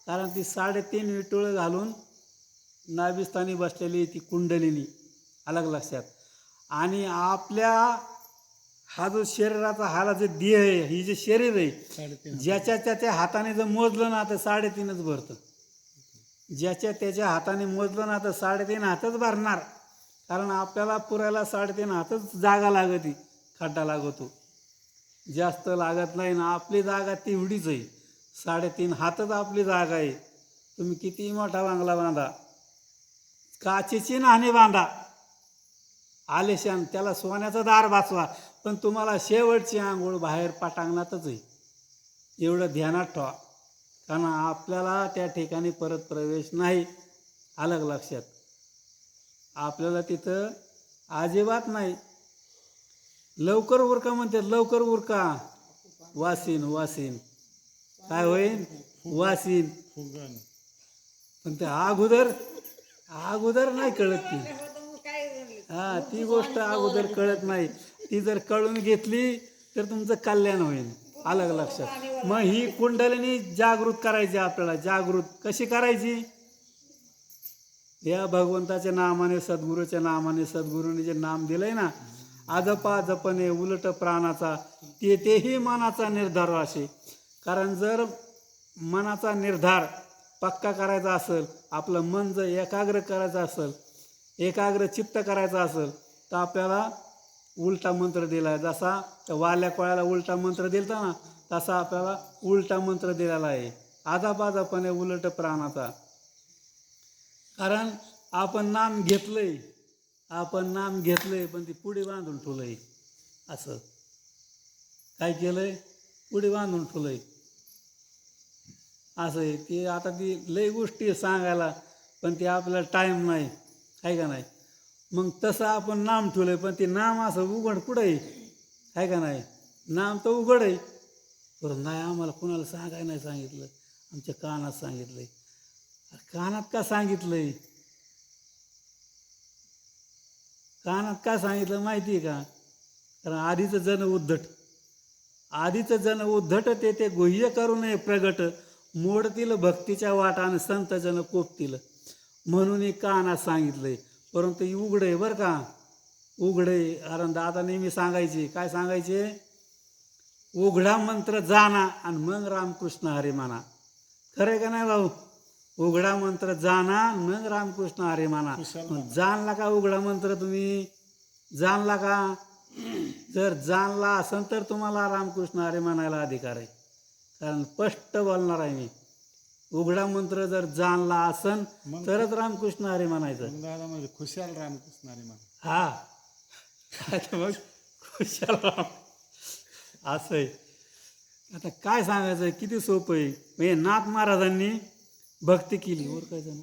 कारण ती 3.5 विटुळे घालून नाभिस्थानी बसलेली ती कुंडलिनी. अलग लक्षात. आणि आपल्या हा जो शरीराचा हाला जे देह आहे, ही जे शरीर आहे, 3.5 ज्याच्या त्याच्या हाताने जर मोजलं ना तर 3.5च भरतं. ज्याच्या त्याच्या हाताने मोजलं ना तर 3.5 हातच भरणार. कारण आपल्याला पुरायला 3.5 हातच जागा लागते, खड्डा लागतो, जास्त लागत नाही ना. आपली जागा तेवढीच आहे, 3.5 हातच आपली जागा आहे. तुम्ही किती मोठा बांगला बांधा, काचेची नाणी बांधा, आलेशान त्याला सोन्याचं दार वाचवा, पण तुम्हाला शेवटची आंघोळ बाहेर पटांगणातच आहे. एवढं ध्यानात ठेवा. कारण आपल्याला त्या ठिकाणी परत प्रवेश नाही. अलग लक्षात. आपल्याला तिथं अजिबात नाही. लवकर उरका म्हणतात, लवकर उरका. वासीन वासीन काय होईल? वासीन. फुगन. पण ते अगोदर नाही कळत ती. हा, ती गोष्ट अगोदर कळत नाही. ती जर कळून घेतली तर तुमचं कल्याण होईल. अलग लक्षात. मग ही कुंडलिनी जागृत करायची आपल्याला. जागृत कशी करायची? या भगवंताच्या नामाने, सद्गुरूच्या नामाने, सद्गुरूने जे नाम दिलंय ना, आजपा जपणे उलट प्राणाचा, तेही मनाचा निर्धार असे. कारण जर मनाचा निर्धार पक्का करायचा असेल, आपलं मन जर एकाग्र करायचं असेल, एकाग्र चित्त करायचं असेल, तर आपल्याला उलटा मंत्र दिला आहे. जसा त्या वाल्या कोळ्याला उलटा मंत्र दिलता ना, तसा आपल्याला उलटा मंत्र दिलेला आहे. आजापाजापणे उलट प्राणाचा. कारण आपण नाम घेतलंय, पण ती पुढे बांधून ठेवलंय. असं काय केलंय? पुढे बांधून ठेवलंय. असं आहे ते. आता ती लई गोष्टी सांगायला, पण ते आपल्याला टाईम नाही, आहे का नाही? मग तसं आपण नाम ठेवलंय, पण ते नाम असं उघड कुठं आहे का नाही? नाम तर उघड आहे, पण नाही आम्हाला कुणाला सांगायला नाही सांगितलं, आमच्या कानात सांगितलंय. कानात का सांगितलंय? कानात का सांगितलं माहिती आहे का? कारण आधीचं जन उद्धट ते गुह्य करू नये प्रगट, मोडतील भक्तीच्या वाटाने संत जन कोपतील, म्हणून हे कानात सांगितलंय. परंतु ही उघड आहे बरं का, उघड आहे. कारण दादा नेहमी सांगायचे, काय सांगायचे? उघडा मंत्र जाणा आणि मग रामकृष्ण हरी म्हणा. खरं आहे का नाही भाऊ? उघडा मंत्र जाणा मग रामकृष्ण हरी म्हणा. जाणला का उघडा मंत्र? तुम्ही जाणला का? जर जाणला असेल तर तुम्हाला रामकृष्ण हरी म्हणायला अधिकार आहे. कारण स्पष्ट बोलणार आहे मी. उघडा मंत्र जर जाणला असन तरच रामकृष्ण हरी म्हणायचं. मग दादा म्हणजे खुशाल रामकृष्ण हरी म्हणा. हा, मग खुशाल राम असं आहे. आता काय सांगायचं? किती सोपं आहे. म्हणजे नाथ महाराजांनी भक्ती केली, ओळखायचं ना.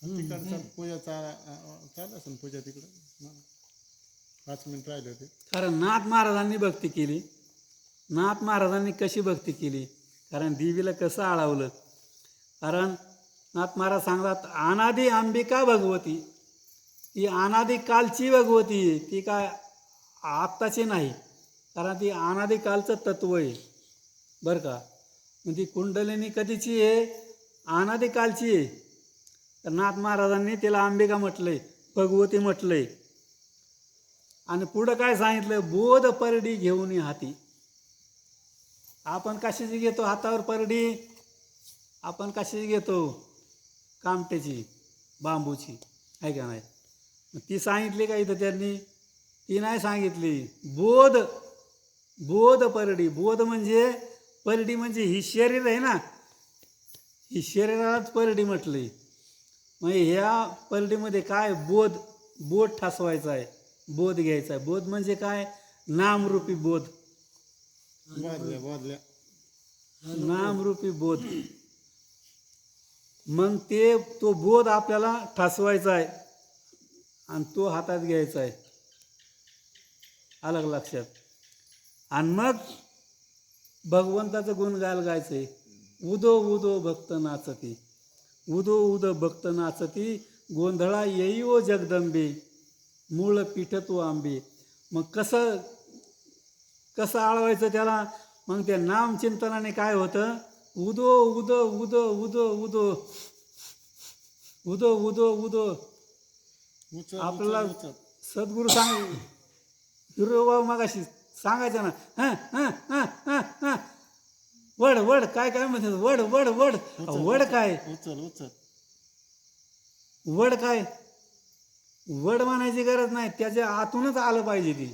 तिकडचा पूजा चालू असेल पूजा तिकडं 5 मिनिट राहिले होते. कारण नाथ महाराजांनी भक्ती केली. नाथ महाराजांनी कशी भक्ती केली? कारण देवीला कसं आळवलं? कारण नाथ महाराज सांगतात अनादी अंबिका भगवती, ती अनादी कालची भगवती आहे, ती काय आत्ताची नाही. कारण ती अनादी कालचं तत्व आहे बरं का. मग ती कुंडलिनी कधीची आहे? अनादी कालची आहे. तर नाथ महाराजांनी तिला अंबिका म्हटलंय, भगवती म्हटलंय. आणि पुढं काय सांगितलं? बोध परडी घेऊन हाती. आपण कशाची घेतो हातावर परडी? आपण कशाची घेतो? कामट्याची, बांबूची, आहे का नाही? मग ती सांगितली का इथं त्यांनी? ती नाही सांगितली. बोध, बोध परडी. बोध म्हणजे परडी म्हणजे ही शरीर आहे ना, ही शरीरालाच परडी म्हटली. मग ह्या परडीमध्ये काय? बोध, बोध ठासवायचा आहे, बोध घ्यायचा आहे. बोध म्हणजे काय? नामरूपी बोध, बोधल्या नामरूपी बोध. मग तो बोध आपल्याला ठासवायचा आहे आणि तो हातात घ्यायचा आहे. अलग लक्षात. आणि मग भगवंताचं गुण गायचं आहे. उदो उदो भक्त नाचती, उदो उदो भक्त नाचती, गोंधळा येई ओ जगदंबे, मूळ पीठ तू आंबे. मग कसं आळवायचं त्याला? मग त्या नामचिंतनाने काय होतं? उदो उदो उदो उदो उदो उदो उदो उदो. आपल्याला सद्गुरू सांग हिरोबा मगाशी सांगायचं ना, हां हां हां हां हां वड वड काय काय म्हणतात? वड वड वड. वड काय? उचल वड काय? वड म्हणायची गरज नाही, त्याच्या आतूनच आलं पाहिजे. ती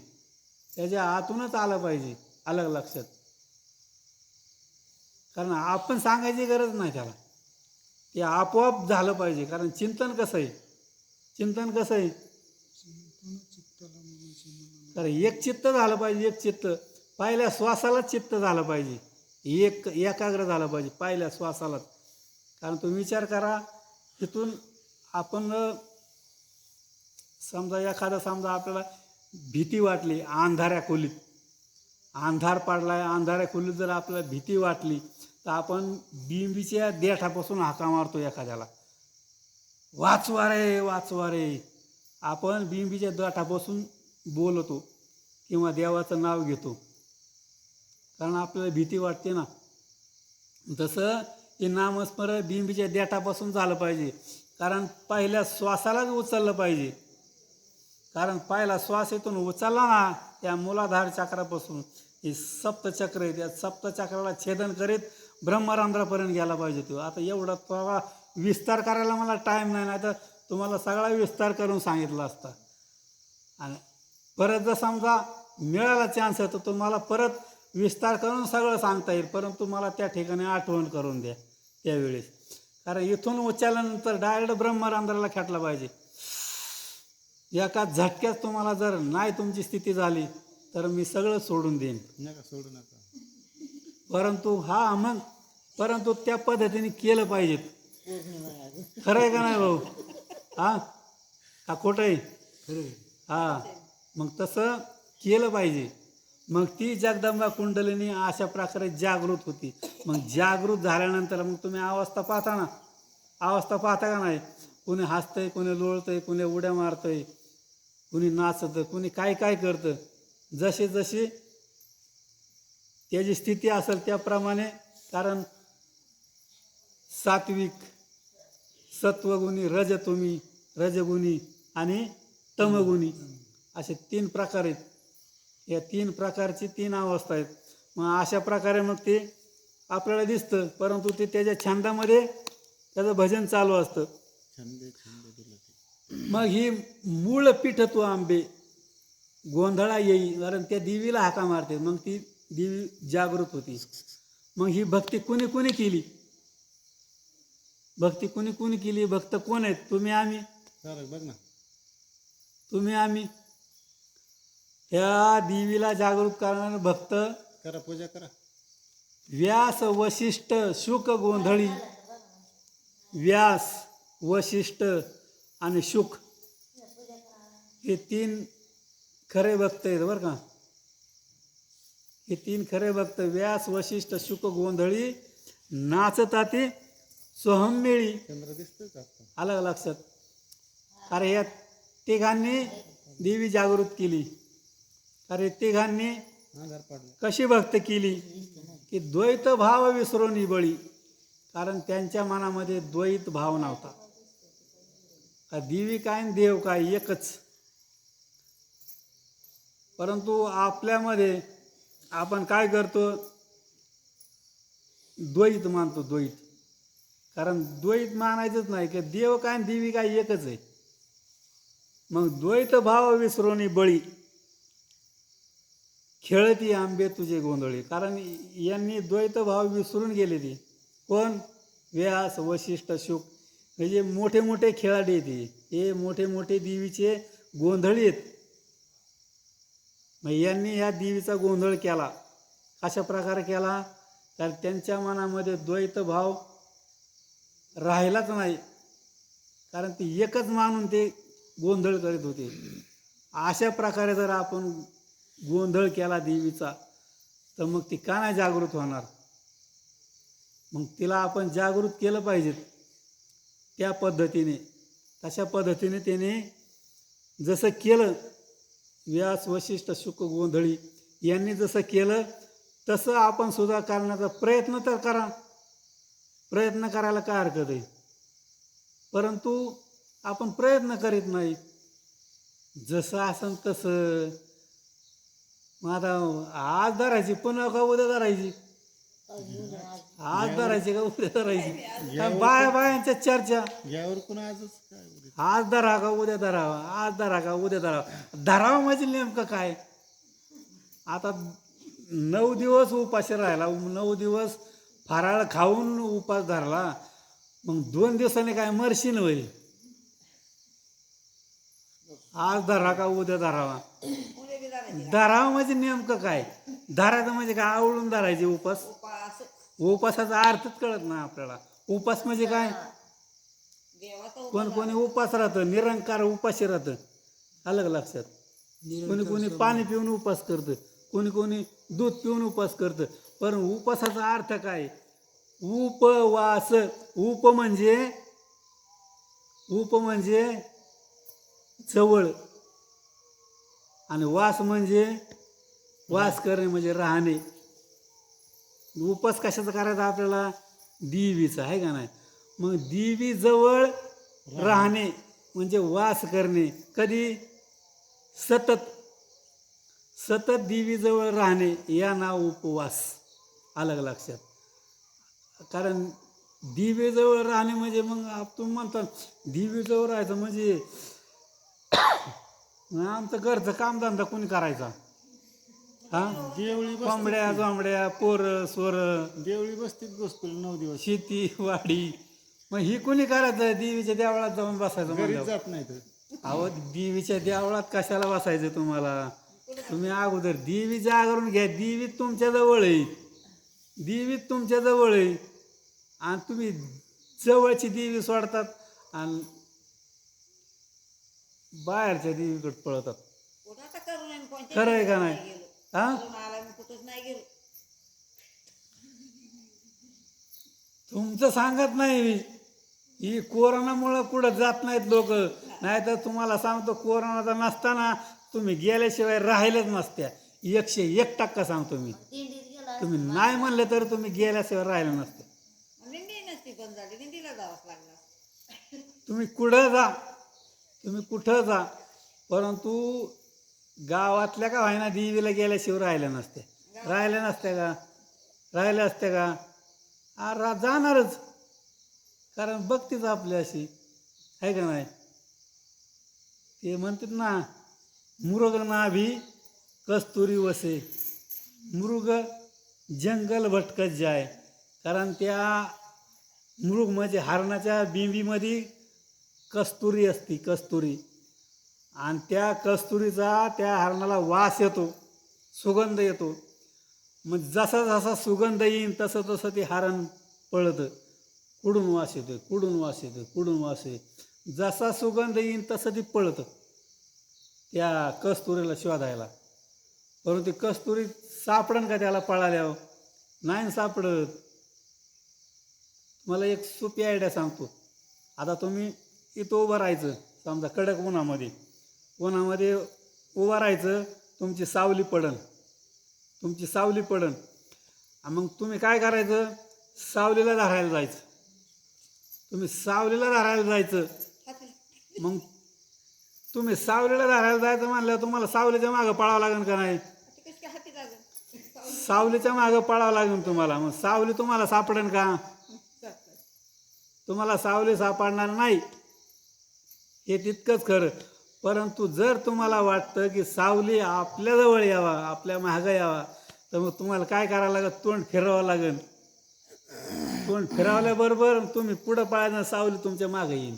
त्याच्या आतूनच आलं पाहिजे. अलग लक्षात. कारण आपण सांगायची गरज नाही त्याला, ते आपोआप झालं पाहिजे. कारण चिंतन कसं आहे? चिंतन कसं आहे? कारण एक चित्त झालं पाहिजे. एक चित्त पहिल्या श्वासालाच चित्त झालं पाहिजे. एकाग्र झालं पाहिजे पहिल्या श्वासालाच. कारण तुम्ही विचार करा, तिथून आपण समजा आपल्याला भीती वाटली, अंधाऱ्या खोलीत अंधार पडलाय, अंधाऱ्या खोलीत जर आपल्याला भीती वाटली तर आपण बिंबीच्या देठापासून हाका मारतो एखाद्याला, वाचवा रे वाचवा रे. आपण बिंबीच्या देठापासून बोलतो किंवा देवाचं नाव घेतो, कारण आपल्याला भीती वाटते ना. तसं हे नामस्मरण बिंबीच्या देठापासून झालं पाहिजे. कारण पहिल्या श्वासालाच उचललं पाहिजे. कारण पहिला श्वास येथून उचलला ना, त्या मूलाधार चक्रापासून हे सप्तचक्र आहे, त्या सप्तचक्राला छेदन करीत ब्रह्मरंध्रापर्यंत गेला पाहिजे तो. आता एवढा थोडा विस्तार करायला मला टाईम नाही, नाही तर तुम्हाला सगळा विस्तार करून सांगितला असता. आणि परत जर समजा मिळाला चान्स तर तुम्हाला परत विस्तार करून सगळं सांगता येईल, परंतु मला त्या ठिकाणी आठवण करून द्या त्यावेळेस. कारण इथून उचलल्यानंतर डायरेक्ट ब्रह्मरंध्राला खेटला पाहिजे. एका झटक्यात तुम्हाला जर नाही तुमची स्थिती झाली तर मी सगळं सोडून देईन. सोडू नका. परंतु त्या पद्धतीने केलं पाहिजे. खरं आहे का नाही भाऊ? हा खोटं आहे? हा. मग तसं केलं पाहिजे. मग ती जगदंबा कुंडलिनी अशा प्रकारे जागृत होती. मग जागृत झाल्यानंतर मग तुम्ही अवस्था पाहता का नाही? कोणी हसतंय, कोणी लोळतंय, कोणी उड्या मारतंय, कोणी नाचतं, कोणी काय काय करतं. जशी जशी त्याची स्थिती असेल त्याप्रमाणे. कारण सात्विक, सत्वगुणी, रजगुणी आणि तमगुणी असे 3 प्रकार आहेत. या 3 प्रकारची 3 अवस्था आहेत. मग अशा प्रकारे मग ते आपल्याला दिसतं, परंतु ते त्याच्या छंदामध्ये त्याचं भजन चालू असतं. मग ही मूळ पीठ तू आंबे, गोंधळा येई. कारण त्या देवीला हाका मारते, मग ती देवी जागृत होती. मग ही भक्ती कुणी कुणी केली? भक्ती कुणी कुणी केली? भक्त कोण आहेत? तुम्ही आम्ही. बघ ना, तुम्ही आम्ही. ह्या देवीला जागृत करणारे भक्त करा, पूजा करा. व्यास, वशिष्ठ, शुक, गोंधळी. व्यास वशिष्ठ आणि शुक हे 3 खरे भक्त आहेत बरं का. हे 3 खरे भक्त व्यास वशिष्ठ शुक गोंधळी नाचता ते सोहममेळी. चंद्र दिसतोय का आता? आलं का लक्षात. अरे या तिघांनी देवी जागृत केली. अरे तिघांनी आधार पडला. कशी भक्त केली की द्वैत भाव विसरून बळी. कारण त्यांच्या मनामध्ये द्वैत भाव नव्हता. का देवी काय आणि देव काय एकच. परंतु आपल्यामध्ये आपण काय करतो, द्वैत मानतो द्वैत. कारण द्वैत मानायचंच नाही की देव काय आणि देवी काय एकच आहे. मग द्वैत भाव विसरून बळी खेळती आंबे तुझे गोंधळी. कारण यांनी द्वैत भाव विसरून गेले. ते कोण? व्यास वशिष्ठ शुक. म्हणजे मोठे मोठे खेळाडू आहेत. हे मोठे मोठे देवीचे गोंधळी आहेत. मग यांनी ह्या देवीचा गोंधळ केला. अशा प्रकारे केला तर त्यांच्या मनामध्ये द्वैत भाव राहिलाच नाही. कारण ते एकच मानून ते गोंधळ करीत होते. अशा प्रकारे जर आपण गोंधळ केला देवीचा तर मग ती का नाही जागृत होणार. मग तिला आपण जागृत केलं पाहिजे त्या पद्धतीने. तशा पद्धतीने त्याने जसं केलं व्यास वशिष्ठ शुक गोंधळी यांनी जसं केलं तसं आपण सुद्धा करण्याचा प्रयत्न तर करा. प्रयत्न करायला काय हरकत आहे. परंतु आपण प्रयत्न करीत नाही. जसं असन तसं. मग आता आज धरायची पुन्हा का उद्या धरायची. आज धरायची का उद्या धरायची. बायांच्या चर्चा. यावर कोण आजच काय उद्या? आज धरा का उद्या धरावा. आज धरा का उद्या धरावा. धरावा म्हणजे नेमकं काय. आता 9 दिवस उपाशी राहिला. 9 दिवस फराळ खाऊन उपास धरला. मग 2 दिवसांनी काय मरशीन होईल. आज धरा का उद्या धरावा. धरावा म्हणजे नेमकं काय. धरायचं म्हणजे काय आवळून धरायचे उपास. उपासाचा अर्थच कळत नाही आपल्याला. उपास म्हणजे काय. कोण कोणी उपास राहतं. निरंकार उपाशी राहतं. आलं लक्षात. कोणी कोणी पाणी पिऊन उपास करतं. कोणी कोणी दूध पिऊन उपास करतं. पण उपासाचा अर्थ काय. उपवास. उप म्हणजे जवळ आणि वास म्हणजे वास करणे म्हणजे राहणे. उपास कशाचा करायचा आपल्याला. देवीचा आहे का नाही. मग देवी जवळ राहणे म्हणजे वास करणे. कधी. सतत. सतत देवीजवळ राहणे या नाव उपवास. आलं लक्षात. कारण देवीजवळ राहणे म्हणजे मग तुम्ही म्हणता देवीजवळ राहायचं म्हणजे आमचं घरचं कामधंदा कोणी करायचा. हा देवळी कोंबड्या जोंबड्या पोरं सोरं देवळी बसतीत बसतो 9 दिवस. शेती वाडी. मग ही कोणी करायचं. देवीच्या देवळात जाऊन बसायचं घरीच म्हणजे. जात नाही तर. अहो देवीच्या देवळात कशाला बसायचं तुम्हाला. तुम्ही अगोदर देवी जागरून घ्या. देवी तुमच्या जवळ आहे. देवी तुमच्या जवळ आहे. आणि तुम्ही जवळची देवी सोडतात आणि बाहेरच्या देवीकडे पळतात. खरं आहे का नाही. हा तुमचं सांगत नाही. ही कोरोनामुळं कुठं जात नाहीत लोक. नाही तर तुम्हाला सांगतो कोरोनाचा नसताना तुम्ही गेल्याशिवाय राहिलेच नसत्या. 101% सांगतो मी. तुम्ही नाही म्हणले तर तुम्ही गेल्याशिवाय राहिले नसते. तुम्ही कुठं जा परंतु गावातल्या का व्हायना देवीला गेल्याशिवाय राहिल्या नसत्या. राहिल्या असत्या का जाणारच. कारण बघतीच आपल्या अशी आहे का नाही. ते म्हणतात ना मृग नाभी कस्तुरी वसे. मृग जंगल भटकत जाय. कारण त्या मृग म्हणजे हरणाच्या बिंबीमध्ये कस्तुरी असते. कस्तुरी. आणि त्या कस्तुरीचा त्या हरणाला वास येतो. सुगंध येतो. मग जसा जसा सुगंध येईन तसं तसं ते हरण पळतं. कुठून वास येतोय, कुठून वास येतोय, कुठून वास येतोय. जसा सुगंध येईन तसं ती पळतं त्या कस्तुरीला शोधायला. परंतु ती कस्तुरी सापडन का त्याला पळाल्यावर? नाही सापडत. मला एक सोपी आयडिया सांगतो. आता तुम्ही इथं उभं राहायचं, समजा कडक उन्हामध्ये उभं राहायचं, तुमची सावली पडन, मग तुम्ही काय करायचं? सावलीला धरायला जायचं. मग तुम्ही सावलीला धरायला जायचं म्हणल्यावर तुम्हाला सावलीच्या मागं पळावं लागेल का नाही? सावलीच्या मागं पळावं लागेल तुम्हाला. मग सावली तुम्हाला सापडेल का? तुम्हाला सावली सापडणार नाही, हे तितकंच खरं. परंतु जर तुम्हाला वाटतं की सावली आपल्याजवळ यावा, आपल्या मागं यावा, तर मग तुम्हाला काय करावं लागेल? तोंड फिरवावं लागेल. तोंड फिरवल्याबरोबर तुम्ही पुढं पळायचं, सावली तुमच्या मागं येईन.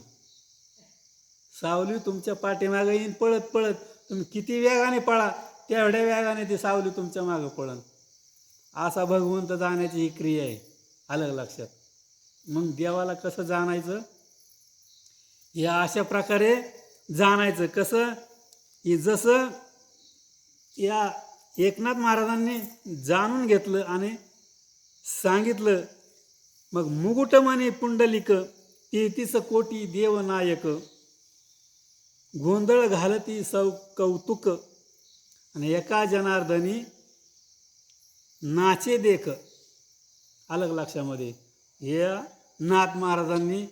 सावली तुमच्या पाठीमागं येईन पळत पळत. तुम्ही किती वेगाने पळा, तेवढ्या वेगाने ती सावली तुमच्या मागं पळन. असा भगवंत जाण्याची ही क्रिया आहे. आलं लक्षात? मग देवाला कसं जाणायचं? या अशा प्रकारे जाणायचं. कसं? की जसं या एकनाथ महाराजांनी जाणून घेतलं आणि सांगितलं. मग मुकुटमणी पुंडलिक 33 कोटी देवनायक, गोंधळ घालती सौ कौतुक, आणि एका जनार्दनी नाचे देख. अलग लक्षामध्ये या नाथ महाराजांनी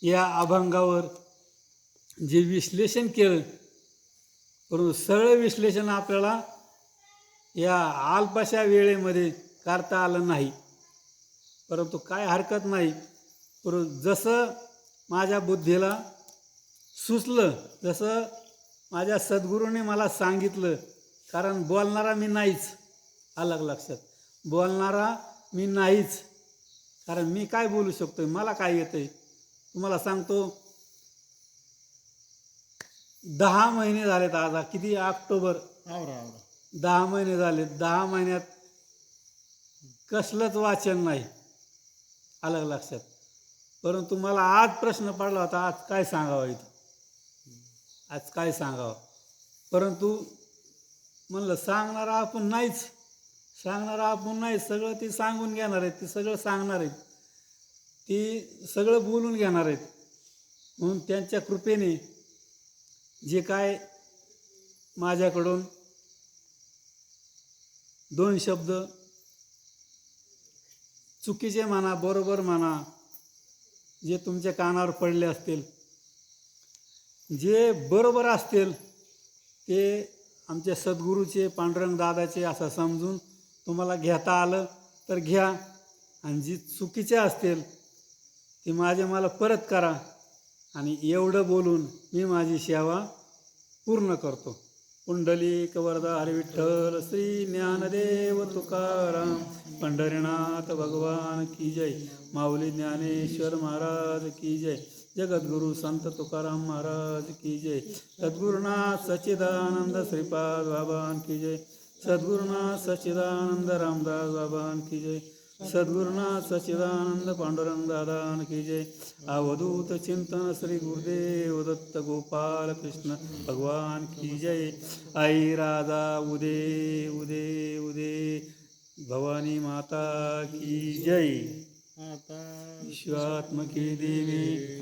या अभंगावर जे विश्लेषण केलं, परंतु सरळ विश्लेषण आपल्याला या अल्पशा वेळेमध्ये करता आलं नाही. परंतु काय हरकत नाही. परंतु जसं माझ्या बुद्धीला सुचलं, जसं माझ्या सद्गुरूने मला सांगितलं, कारण बोलणारा मी नाहीच. अलग लक्षात, बोलणारा मी नाहीच. कारण मी काय बोलू शकतोय? मला काय येतंय? तुम्हाला सांगतो, 10 महिने झालेत. आज किती? ऑक्टोबर. 10 महिने झाले. 10 महिन्यात कसलंच वाचन नाही. अलग लक्षात. परंतु मला आज प्रश्न पडला होता, आज काय सांगावं इथं, आज काय सांगावं. परंतु म्हणलं सांगणारा आपण नाहीच. सगळं ती सांगून घेणार आहेत, ती सगळं सांगणार आहेत, ती सगळं बोलून घेणार आहेत. म्हणून त्यांच्या कृपेने जे काय माझ्याकडून 2 शब्द चुकीचे म्हणा, बरोबर म्हणा, जे तुमच्या कानावर पडले असतील, जे बरोबर असतील ते आमच्या सद्गुरूचे, पांडुरंग दादाचे असं समजून तुम्हाला घेता आलं तर घ्या, आणि जी चुकीचे असतील ते मला परत करा. आणि एवढं बोलून मी माझी सेवा पूर्ण करतो. पुंडलिक वरदा हरी विठ्ठल श्री ज्ञानदेव तुकाराम पंढरीनाथ भगवान की जय. माऊली ज्ञानेश्वर महाराज की जय. जगद्गुरु संत तुकाराम महाराज की जय. सद्गुरुनाथ सच्चिदानंद श्रीपाद बाबान की जय. सद्गुरुनाथ सच्चिदानंद रामदास बाबान की जय. सद्गुरुनाथ सच्चिदानंद पांडुरंग दादान की जय. अवधूत चिंतन श्री गुरुदेव दत्त गोपाल कृष्ण भगवान की जय. आई राधा उदे उदे उदे भवानी माता की जय. विश्वात्मकी देवी